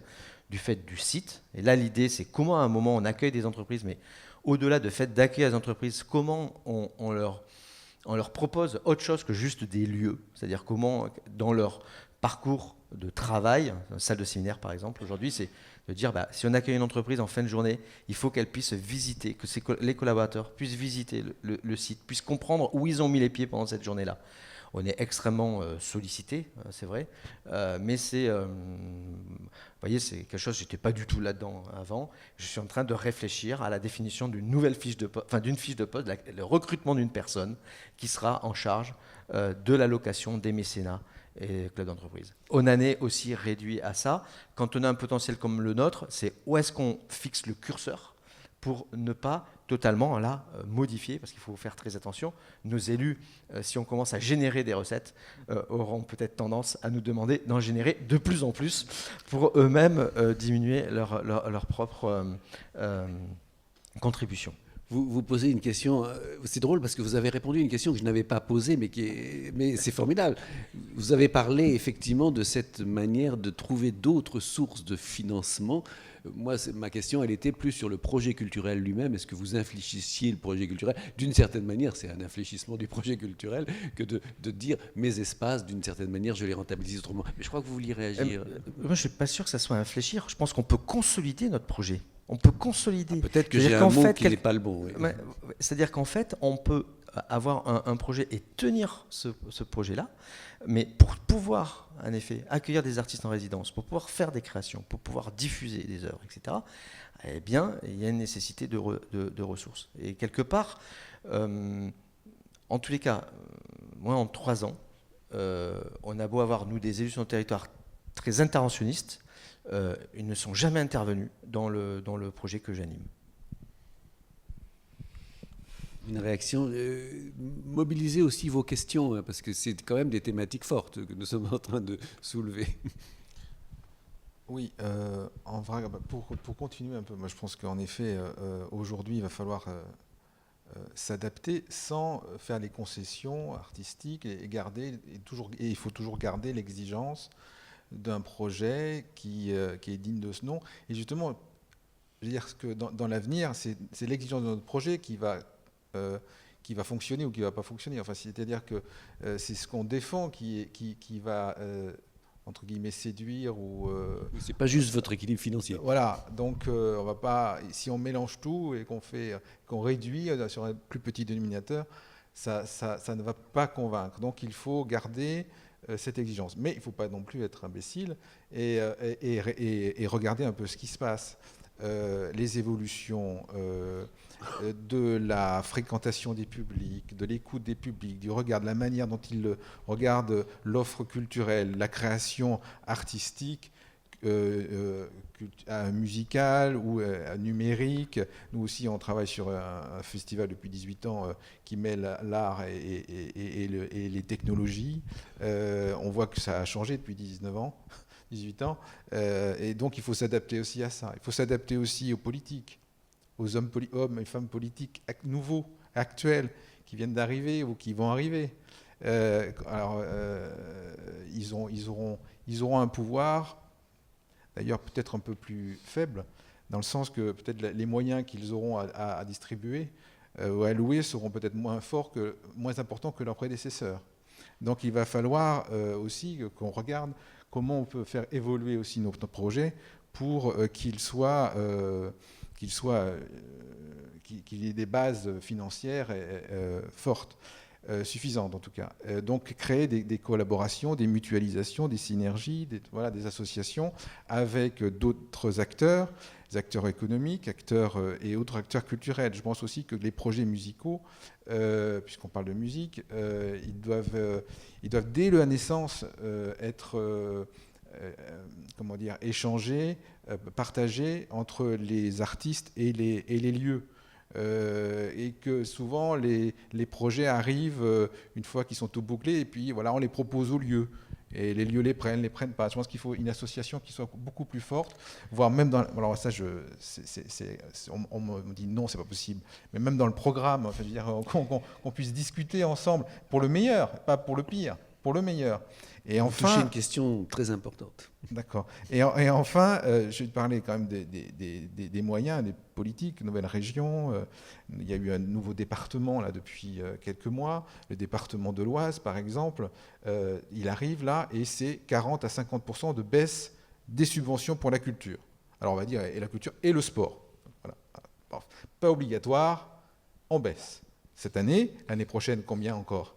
du fait du site. Et là, l'idée, c'est comment à un moment on accueille des entreprises, mais au-delà du fait d'accueillir les entreprises, comment on leur propose autre chose que juste des lieux. C'est-à-dire comment, dans leur parcours de travail, une salle de séminaire par exemple, aujourd'hui, c'est de dire, si on accueille une entreprise en fin de journée, il faut qu'elle puisse visiter, que les collaborateurs puissent visiter le site, puissent comprendre où ils ont mis les pieds pendant cette journée-là. On est extrêmement sollicité, c'est vrai, mais c'est, vous voyez, c'est quelque chose, je n'étais pas du tout là-dedans avant. Je suis en train de réfléchir à la définition d'une nouvelle fiche de poste, enfin d'une fiche de poste, le recrutement d'une personne qui sera en charge de l'allocation des mécénats et clubs d'entreprise. On en est aussi réduit à ça. Quand on a un potentiel comme le nôtre, c'est où est-ce qu'on fixe le curseur pour ne pas totalement modifier, parce qu'il faut faire très attention. Nos élus, si on commence à générer des recettes, auront peut-être tendance à nous demander d'en générer de plus en plus pour eux-mêmes diminuer leur propre contribution. Vous posez une question, c'est drôle parce que vous avez répondu à une question que je n'avais pas posée, mais c'est formidable. Vous avez parlé effectivement de cette manière de trouver d'autres sources de financement. Moi, ma question, elle était plus sur le projet culturel lui-même. Est-ce que vous infléchissiez le projet culturel? D'une certaine manière, c'est un infléchissement du projet culturel que de dire mes espaces, d'une certaine manière, je les rentabilise autrement. Mais je crois que vous vouliez réagir. Moi, je ne suis pas sûr que ça soit infléchir. Je pense qu'on peut consolider notre projet. On peut consolider. Peut-être que j'ai un mot qui n'est pas le bon. Oui. C'est-à-dire qu'en fait, on peut avoir un projet et tenir ce projet-là, mais pour pouvoir, en effet, accueillir des artistes en résidence, pour pouvoir faire des créations, pour pouvoir diffuser des œuvres, etc., eh bien, il y a une nécessité de ressources. Et quelque part, en tous les cas, moi, en 3 ans, on a beau avoir, nous, des élus sur notre territoire très interventionnistes, ils ne sont jamais intervenus dans le projet que j'anime. Une réaction. Mobilisez aussi vos questions, hein, parce que c'est quand même des thématiques fortes que nous sommes en train de soulever. Oui, en vrai, pour continuer un peu, moi je pense qu'en effet, aujourd'hui, il va falloir s'adapter sans faire les concessions artistiques et il faut toujours garder l'exigence d'un projet qui est digne de ce nom. Et justement, je veux dire que dans l'avenir, c'est l'exigence de notre projet qui va fonctionner ou qui ne va pas fonctionner. Enfin, c'est-à-dire que c'est ce qu'on défend qui va, entre guillemets, séduire ou... c'est pas juste votre équilibre financier. Voilà, donc on va pas... Si on mélange tout et qu'on réduit sur un plus petit dénominateur, ça ne va pas convaincre. Donc il faut garder cette exigence. Mais il ne faut pas non plus être imbécile et regarder un peu ce qui se passe. Les évolutions de la fréquentation des publics, de l'écoute des publics, du regard, de la manière dont ils regardent l'offre culturelle, la création artistique, musicale ou numérique. Nous aussi, on travaille sur un festival depuis 18 ans qui mêle l'art et les technologies. On voit que ça a changé depuis 18 ans, et donc il faut s'adapter aussi à ça. Il faut s'adapter aussi aux politiques, aux hommes et femmes politiques nouveaux, actuels, qui viennent d'arriver ou qui vont arriver. Alors, ils auront un pouvoir, d'ailleurs peut-être un peu plus faible, dans le sens que peut-être les moyens qu'ils auront à distribuer ou à allouer seront peut-être moins importants que leurs prédécesseurs. Donc il va falloir aussi qu'on regarde comment on peut faire évoluer aussi notre projet pour qu'il y ait des bases financières fortes, suffisantes en tout cas. Donc créer des collaborations, des mutualisations, des synergies, des associations avec d'autres acteurs, des acteurs économiques, et autres acteurs culturels. Je pense aussi que les projets musicaux, puisqu'on parle de musique, ils doivent dès la naissance être échangés, partagés entre les artistes et les lieux. Et que souvent les projets arrivent une fois qu'ils sont tout bouclés et puis voilà, on les propose aux lieux. Et les lieux les prennent pas. Je pense qu'il faut une association qui soit beaucoup plus forte, voire même dans... Alors ça, on me dit non, c'est pas possible. Mais même dans le programme, enfin, je veux dire, qu'on puisse discuter ensemble pour le meilleur, pas pour le pire, pour le meilleur. Et enfin, vous touchez une question très importante. D'accord. Et enfin, je vais te parler quand même des moyens, des politiques, nouvelles régions. Il y a eu un nouveau département là depuis quelques mois, le département de l'Oise par exemple. Il arrive là et c'est 40 à 50% de baisse des subventions pour la culture. Alors on va dire et la culture et le sport. Voilà. Pas obligatoire, on baisse. Cette année, l'année prochaine, combien encore ?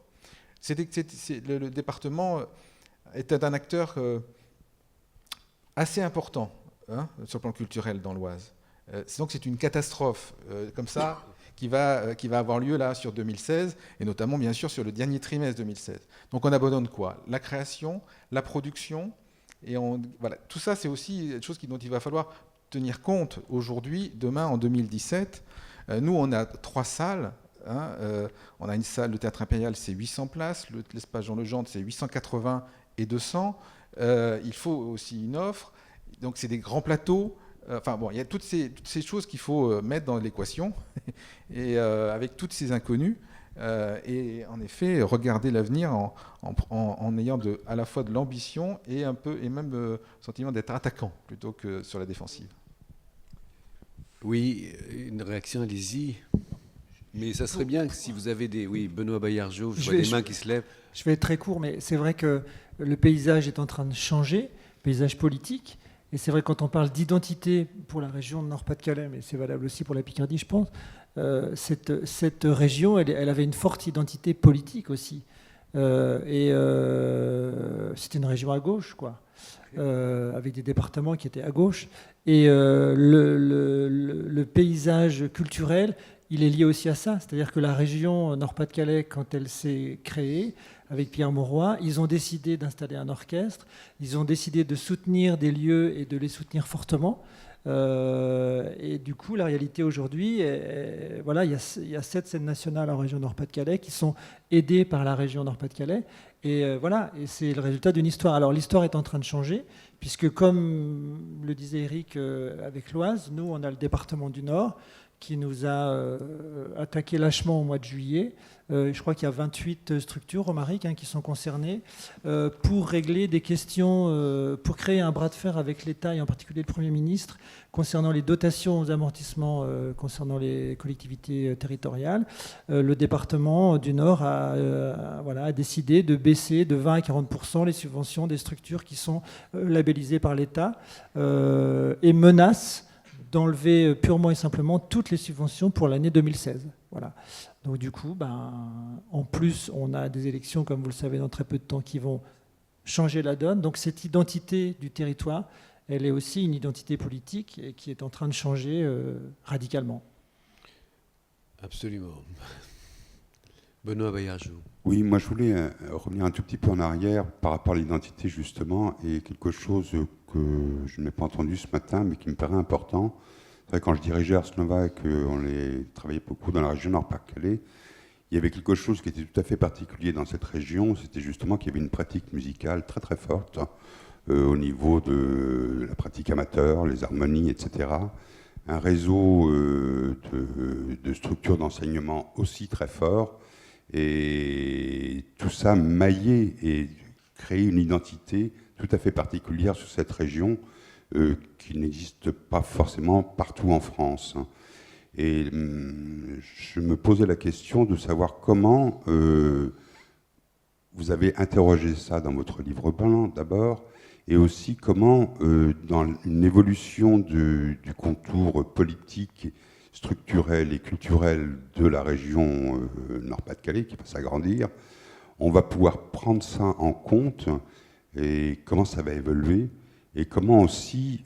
Le département est un acteur assez important sur le plan culturel dans l'Oise. Donc c'est une catastrophe comme ça qui va avoir lieu là sur 2016 et notamment bien sûr sur le dernier trimestre 2016. Donc on abandonne quoi ? La création, la production et voilà. Tout ça c'est aussi des choses dont il va falloir tenir compte aujourd'hui, demain en 2017. Nous on a 3 salles. On a une salle, le Théâtre Impérial, c'est 800 places, l'espace Jean Legendre, c'est 880 et 200. Il faut aussi une offre. Donc c'est des grands plateaux. Enfin bon, il y a toutes ces choses qu'il faut mettre dans l'équation, et avec toutes ces inconnues, et en effet regarder l'avenir en ayant à la fois de l'ambition et même le sentiment d'être attaquant plutôt que sur la défensive. Oui, une réaction, allez-y. Mais ça serait bien que si vous avez des... Oui, Benoît Baillargeau, je vois des mains qui se lèvent. Je vais être très court, mais c'est vrai que le paysage est en train de changer, paysage politique. Et c'est vrai, quand on parle d'identité pour la région de Nord-Pas-de-Calais, mais c'est valable aussi pour la Picardie, je pense, cette région, elle avait une forte identité politique aussi. C'était une région à gauche, quoi. Avec des départements qui étaient à gauche. Et le paysage culturel, il est lié aussi à ça. C'est-à-dire que la région Nord-Pas-de-Calais, quand elle s'est créée, avec Pierre Mauroy, ils ont décidé d'installer un orchestre, ils ont décidé de soutenir des lieux et de les soutenir fortement. Et du coup, la réalité aujourd'hui, voilà, il y a 7 scènes nationales en région Nord-Pas-de-Calais qui sont aidées par la région Nord-Pas-de-Calais. Et voilà, et c'est le résultat d'une histoire. Alors l'histoire est en train de changer, puisque comme le disait Eric avec l'Oise, nous on a le département du Nord qui nous a attaqué lâchement au mois de juillet. Je crois qu'il y a 28 structures, Romaric, qui sont concernées pour régler des questions, pour créer un bras de fer avec l'État et en particulier le Premier ministre concernant les dotations aux amortissements concernant les collectivités territoriales. Le département du Nord a décidé de baisser de 20 à 40% les subventions des structures qui sont labellisées par l'État et menace d'enlever purement et simplement toutes les subventions pour l'année 2016. Voilà. Donc du coup, en plus, on a des élections, comme vous le savez, dans très peu de temps, qui vont changer la donne. Donc cette identité du territoire, elle est aussi une identité politique et qui est en train de changer radicalement. Absolument. Benoît Baillargeau. Oui, moi je voulais revenir un tout petit peu en arrière par rapport à l'identité justement, et quelque chose que je n'ai pas entendu ce matin mais qui me paraît important. C'est vrai, quand je dirigeais Ars Nova et qu'on travaillait beaucoup dans la région Nord-Pas-de-Calais, il y avait quelque chose qui était tout à fait particulier dans cette région, c'était justement qu'il y avait une pratique musicale très très forte au niveau de la pratique amateur, les harmonies, etc. Un réseau de structures d'enseignement aussi très fort. Et tout ça maillé et créé une identité tout à fait particulière sur cette région qui n'existe pas forcément partout en France. Et je me posais la question de savoir comment vous avez interrogé ça dans votre livre blanc d'abord, et aussi comment dans une évolution du contour politique, structurel et culturel de la région Nord-Pas-de-Calais qui va s'agrandir, on va pouvoir prendre ça en compte et comment ça va évoluer et comment aussi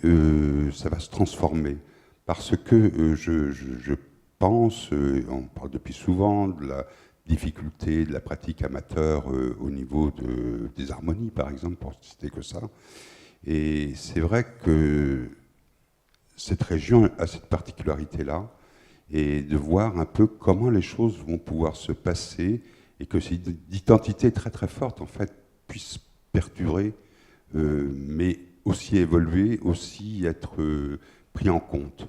ça va se transformer. Parce que je pense, on parle depuis souvent de la difficulté de la pratique amateur au niveau des harmonies, par exemple, pour citer que ça. Et c'est vrai que cette région a cette particularité-là, et de voir un peu comment les choses vont pouvoir se passer et que cette identité très très forte, en fait, puisse perdurer, mais aussi évoluer, aussi être pris en compte.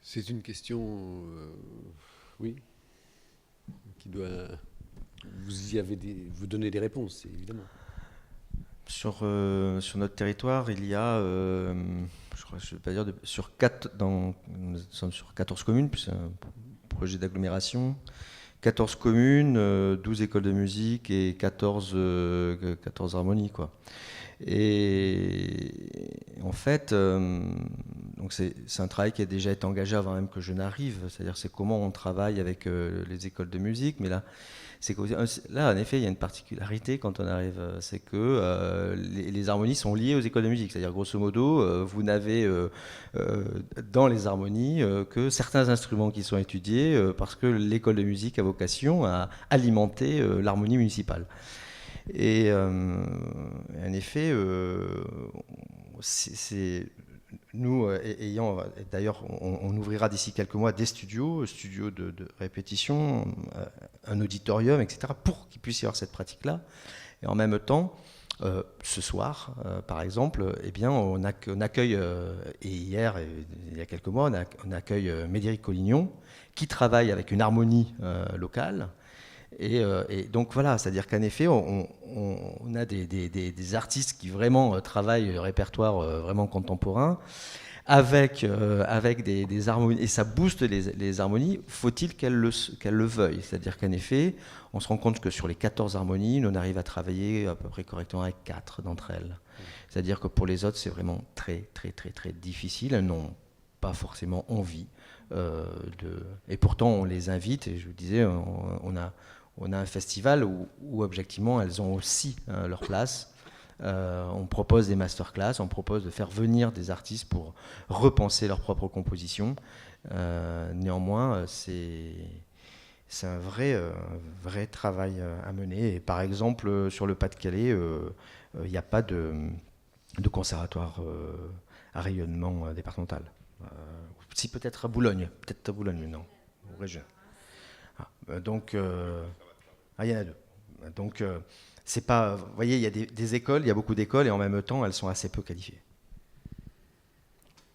C'est une question, oui, qui doit... Vous donnez des réponses, évidemment. Sur notre territoire, il y a, je vais pas dire, nous sommes sur 14 communes, puis c'est un projet d'agglomération. 14 communes, 12 écoles de musique et 14 harmonies, quoi. Et en fait, donc c'est un travail qui a déjà été engagé avant même que je n'arrive. C'est-à-dire, c'est comment on travaille avec les écoles de musique. Mais là, en effet, il y a une particularité quand on arrive, c'est que les harmonies sont liées aux écoles de musique. C'est-à-dire, grosso modo, vous n'avez dans les harmonies que certains instruments qui sont étudiés parce que l'école de musique a vocation à alimenter l'harmonie municipale. Et en effet, nous, d'ailleurs, on ouvrira d'ici quelques mois des studios de répétition, un auditorium, etc., pour qu'il puisse y avoir cette pratique-là. Et en même temps, Ce soir, par exemple, eh bien, on accueille, et hier, et il y a quelques mois, on accueille Médéric Collignon, qui travaille avec une harmonie locale. Et donc voilà, c'est-à-dire qu'en effet, on a des artistes qui vraiment travaillent le répertoire vraiment contemporain, avec des harmonies, et ça booste les harmonies, faut-il qu'elles le veuillent. C'est-à-dire qu'en effet, on se rend compte que sur les 14 harmonies, on arrive à travailler à peu près correctement avec 4 d'entre elles. C'est-à-dire que pour les autres, c'est vraiment très, très, très, très difficile. Elles n'ont pas forcément envie et pourtant, on les invite, et je vous disais, on a un festival où objectivement, elles ont aussi leur place. On propose des masterclass, on propose de faire venir des artistes pour repenser leurs propres compositions. Néanmoins, c'est un vrai travail à mener. Et par exemple, sur le Pas-de-Calais, il n'y a pas de conservatoire à rayonnement départemental. Si, peut-être à Boulogne, mais non, en région. Donc, il y en a 2. Donc, c'est pas, vous voyez, il y a des écoles, il y a beaucoup d'écoles, et en même temps, elles sont assez peu qualifiées.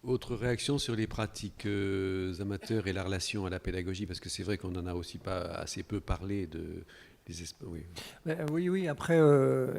Autre réaction sur les pratiques amateurs et la relation à la pédagogie, parce que c'est vrai qu'on n'en a aussi pas assez peu parlé Oui. Après,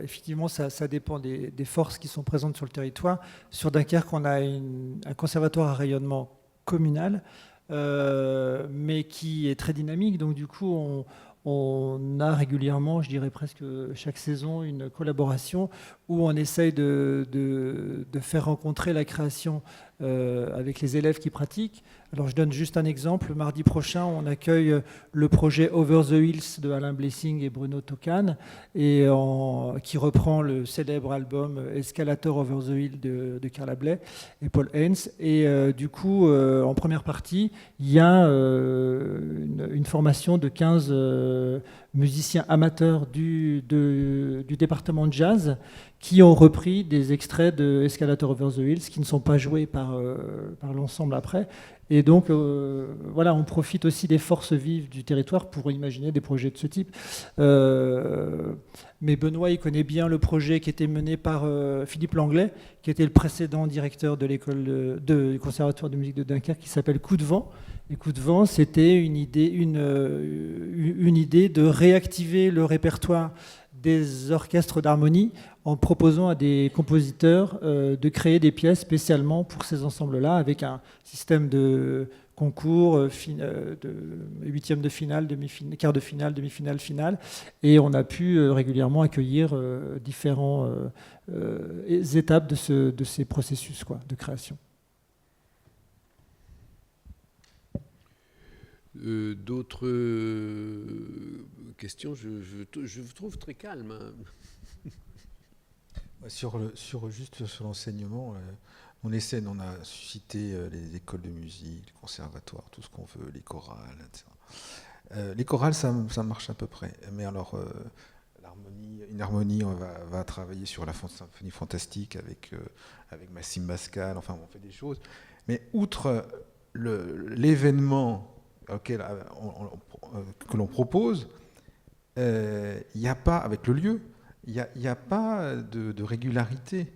effectivement, ça dépend des forces qui sont présentes sur le territoire. Sur Dunkerque, on a un conservatoire à rayonnement communal, mais qui est très dynamique. Donc, du coup, on a régulièrement, je dirais presque chaque saison, une collaboration où on essaye de faire rencontrer la création avec les élèves qui pratiquent. Alors je donne juste un exemple. Mardi prochain, on accueille le projet Over the Hills de Alain Blessing et Bruno Tocan, qui reprend le célèbre album Escalator Over the Hill de Carla Bley et Paul Haynes. Et du coup, en première partie, il y a une formation de 15 musiciens amateurs du département de jazz qui ont repris des extraits de Escalator Over the Hills qui ne sont pas joués par l'ensemble après. Et donc, voilà, on profite aussi des forces vives du territoire pour imaginer des projets de ce type. Mais Benoît, il connaît bien le projet qui était mené par Philippe Langlais, qui était le précédent directeur de l'école du Conservatoire de musique de Dunkerque, qui s'appelle Coup de vent. Et Coup de vent, c'était une idée de réactiver le répertoire des orchestres d'harmonie en proposant à des compositeurs de créer des pièces spécialement pour ces ensembles-là, avec un système de concours, de huitième de finale, quart de finale, demi-finale, finale. Et on a pu régulièrement accueillir différentes étapes de ces processus de création. D'autres questions? Je vous trouve très calme. Juste sur l'enseignement, on a suscité les écoles de musique, les conservatoires, tout ce qu'on veut, les chorales, etc. Les chorales, ça marche à peu près. Mais alors, une harmonie, on va travailler sur la symphonie fantastique avec Maxime Pascal, enfin, on fait des choses. Mais outre l'événement que l'on propose, il n'y a pas, avec le lieu, il n'y a pas de régularité.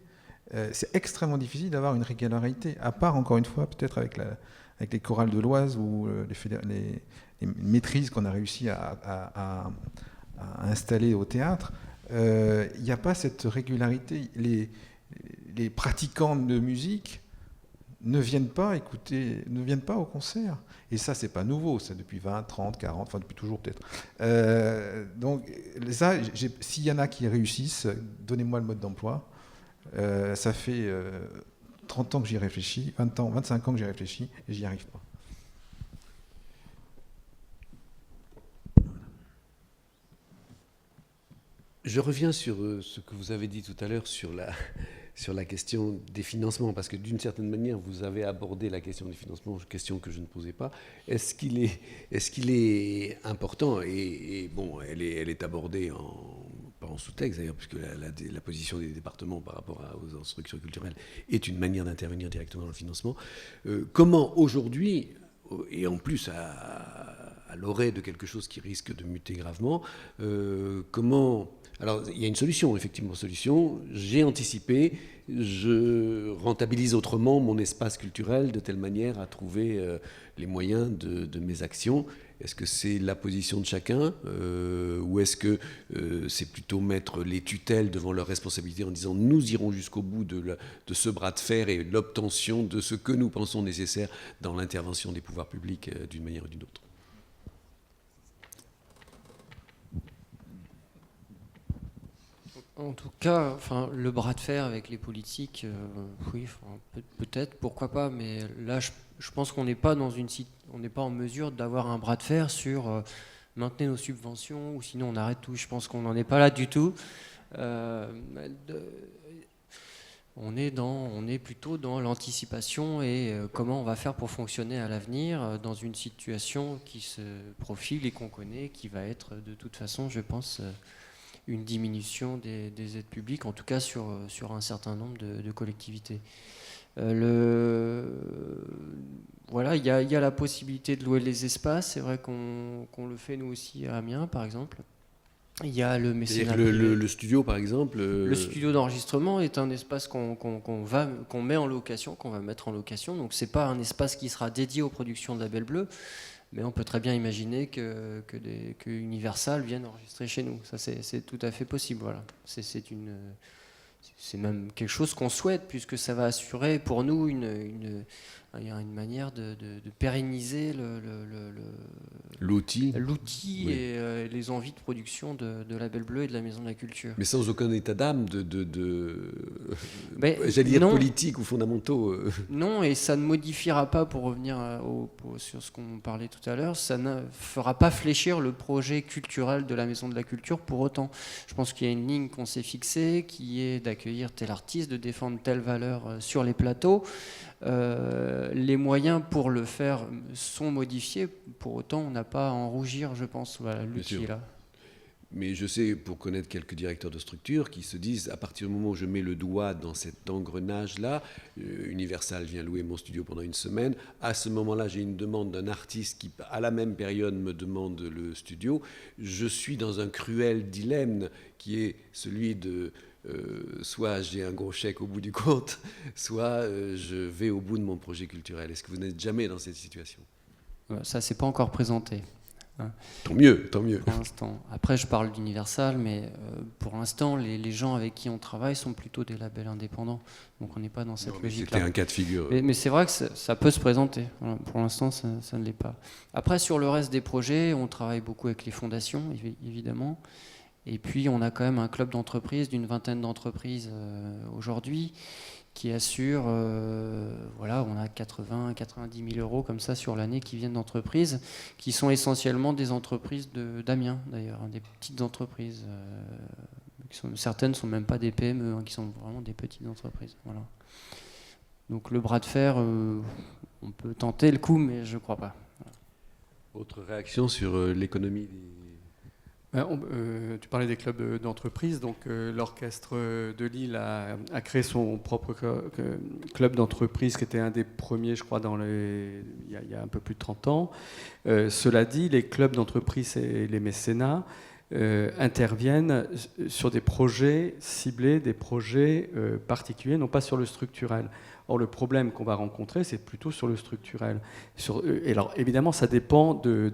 C'est extrêmement difficile d'avoir une régularité, à part, encore une fois, peut-être avec les chorales de l'Oise ou les maîtrises qu'on a réussi à installer au théâtre. Il n'y a pas cette régularité. Les pratiquants de musique ne viennent pas au concert. Et ça, c'est pas nouveau, c'est depuis 20, 30, 40, enfin depuis toujours peut-être. Donc ça, s'il y en a qui réussissent, donnez-moi le mode d'emploi. Ça fait 30 ans que j'y réfléchis, 25 ans que j'y réfléchis, et j'y arrive pas. Je reviens sur ce que vous avez dit tout à l'heure sur la question des financements, parce que d'une certaine manière, vous avez abordé la question des financements, question que je ne posais pas. Est-ce qu'il est important, et bon, elle est abordée pas en sous-texte d'ailleurs, puisque la position des départements par rapport aux instructions culturelles est une manière d'intervenir directement dans le financement. Comment aujourd'hui, et en plus à à l'orée de quelque chose qui risque de muter gravement. Comment... Alors, il y a une solution, effectivement, solution. J'ai anticipé, je rentabilise autrement mon espace culturel de telle manière à trouver les moyens de mes actions. Est-ce que c'est la position de chacun ou est-ce que c'est plutôt mettre les tutelles devant leurs responsabilités en disant nous irons jusqu'au bout de ce bras de fer et l'obtention de ce que nous pensons nécessaire dans l'intervention des pouvoirs publics d'une manière ou d'une autre? En tout cas, enfin, le bras de fer avec les politiques, oui, peut-être, pourquoi pas, mais là, je pense qu'on n'est pas on n'est pas en mesure d'avoir un bras de fer sur maintenir nos subventions, ou sinon on arrête tout. Je pense qu'on n'en est pas là du tout. On est plutôt dans l'anticipation et comment on va faire pour fonctionner à l'avenir dans une situation qui se profile et qu'on connaît, qui va être de toute façon, je pense, une diminution des aides publiques, en tout cas sur un certain nombre de collectivités. Voilà, il y a la possibilité de louer les espaces. C'est vrai qu'on le fait nous aussi à Amiens, par exemple. Il y a le mécénat. Le studio, par exemple. Le studio d'enregistrement est un espace qu'on met en location, qu'on va mettre en location. Donc c'est pas un espace qui sera dédié aux productions de Label Bleu. Mais on peut très bien imaginer que Universal vienne enregistrer chez nous. Ça, c'est tout à fait possible. Voilà. C'est même quelque chose qu'on souhaite, puisque ça va assurer pour nous une manière de pérenniser l'outil oui. Et les envies de production de Label Bleu et de la Maison de la Culture. Mais sans aucun état d'âme j'allais dire politique ou fondamentaux. Non, et ça ne modifiera pas, pour revenir sur ce qu'on parlait tout à l'heure, ça ne fera pas fléchir le projet culturel de la Maison de la Culture pour autant. Je pense qu'il y a une ligne qu'on s'est fixée, qui est d'accueillir tel artiste, de défendre telle valeur sur les plateaux. Les moyens pour le faire sont modifiés, pour autant on n'a pas à en rougir, je pense. Voilà, l'outil est là. Mais je sais, pour connaître quelques directeurs de structures qui se disent, à partir du moment où je mets le doigt dans cet engrenage-là, Universal vient louer mon studio pendant une semaine, à ce moment-là j'ai une demande d'un artiste qui à la même période me demande le studio, je suis dans un cruel dilemme qui est celui de soit j'ai un gros chèque au bout du compte, soit je vais au bout de mon projet culturel. Est-ce que vous n'êtes jamais dans cette situation? Ça ne s'est pas encore présenté. Tant mieux, tant mieux. Pour l'instant. Après, je parle d'Universal, mais pour l'instant, les gens avec qui on travaille sont plutôt des labels indépendants. Donc on n'est pas dans cette logique-là. C'était un cas de figure. Mais c'est vrai que ça peut se présenter. Voilà, pour l'instant, ça ne l'est pas. Après, sur le reste des projets, on travaille beaucoup avec les fondations, évidemment. Et puis, on a quand même un club d'entreprises, d'une vingtaine d'entreprises aujourd'hui, qui assure, voilà, on a 90 000 euros comme ça sur l'année qui viennent d'entreprises, qui sont essentiellement des entreprises d'Amiens, d'ailleurs, des petites entreprises. Certaines ne sont même pas des PME, qui sont vraiment des petites entreprises. Voilà. Donc le bras de fer, on peut tenter le coup, mais je ne crois pas. Voilà. Autre réaction sur l'économie tu parlais des clubs d'entreprise, donc l'orchestre de Lille a créé son propre club d'entreprise qui était un des premiers, je crois, il y a un peu plus de 30 ans. Cela dit, les clubs d'entreprise et les mécénats interviennent sur des projets ciblés, des projets particuliers, non pas sur le structurel. Or, le problème qu'on va rencontrer, c'est plutôt sur le structurel. Et alors, évidemment, ça dépend de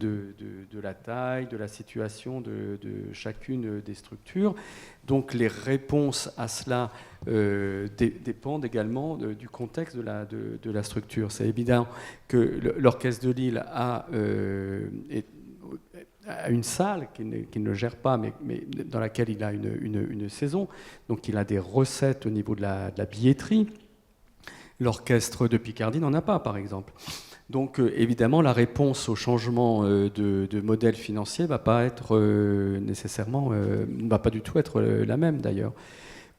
la taille, de la situation de chacune des structures. Donc, les réponses à cela dépendent également du contexte de la structure. C'est évident que l'Orchestre de Lille a une salle qu'il ne gère pas, mais dans laquelle il a une saison. Donc, il a des recettes au niveau de la billetterie. L'orchestre de Picardie n'en a pas, par exemple. Donc, évidemment, la réponse au changement de modèle financier va pas être nécessairement, ne va pas du tout être la même, d'ailleurs.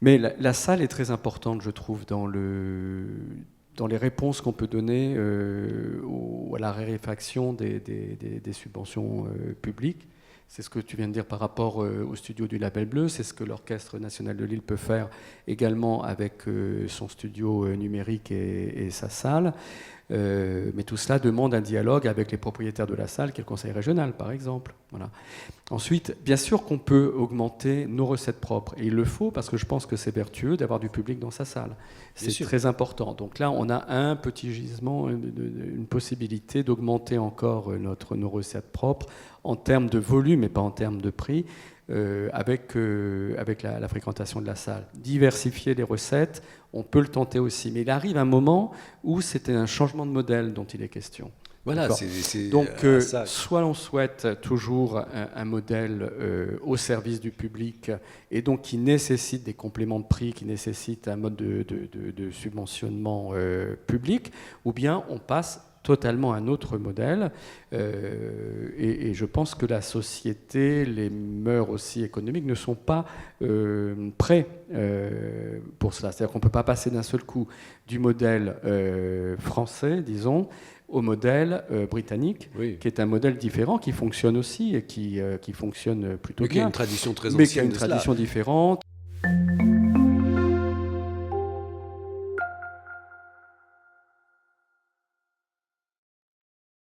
Mais la salle est très importante, je trouve, dans les réponses qu'on peut donner à la raréfaction des subventions publiques. C'est ce que tu viens de dire par rapport au studio du Label Bleu, c'est ce que l'Orchestre national de Lille peut faire également avec son studio numérique et sa salle. Mais tout cela demande un dialogue avec les propriétaires de la salle, qui est le conseil régional, par exemple. Voilà. Ensuite, bien sûr qu'on peut augmenter nos recettes propres. Et il le faut, parce que je pense que c'est vertueux d'avoir du public dans sa salle. C'est très important. Donc là, on a un petit gisement, une possibilité d'augmenter encore nos recettes propres en termes de volume et pas en termes de prix, avec la fréquentation de la salle. Diversifier les recettes, on peut le tenter aussi. Mais il arrive un moment où c'est un changement de modèle dont il est question. Voilà, donc, soit on souhaite toujours un modèle au service du public et donc qui nécessite des compléments de prix, qui nécessite un mode de subventionnement public, ou bien on passe totalement à un autre modèle. Et je pense que la société, les mœurs aussi économiques ne sont pas prêts pour cela. C'est-à-dire qu'on ne peut pas passer d'un seul coup du modèle français, disons, au modèle britannique, qui est un modèle différent, qui fonctionne aussi et qui fonctionne plutôt bien. Mais qui a une tradition très ancienne. Mais qui a une tradition différente.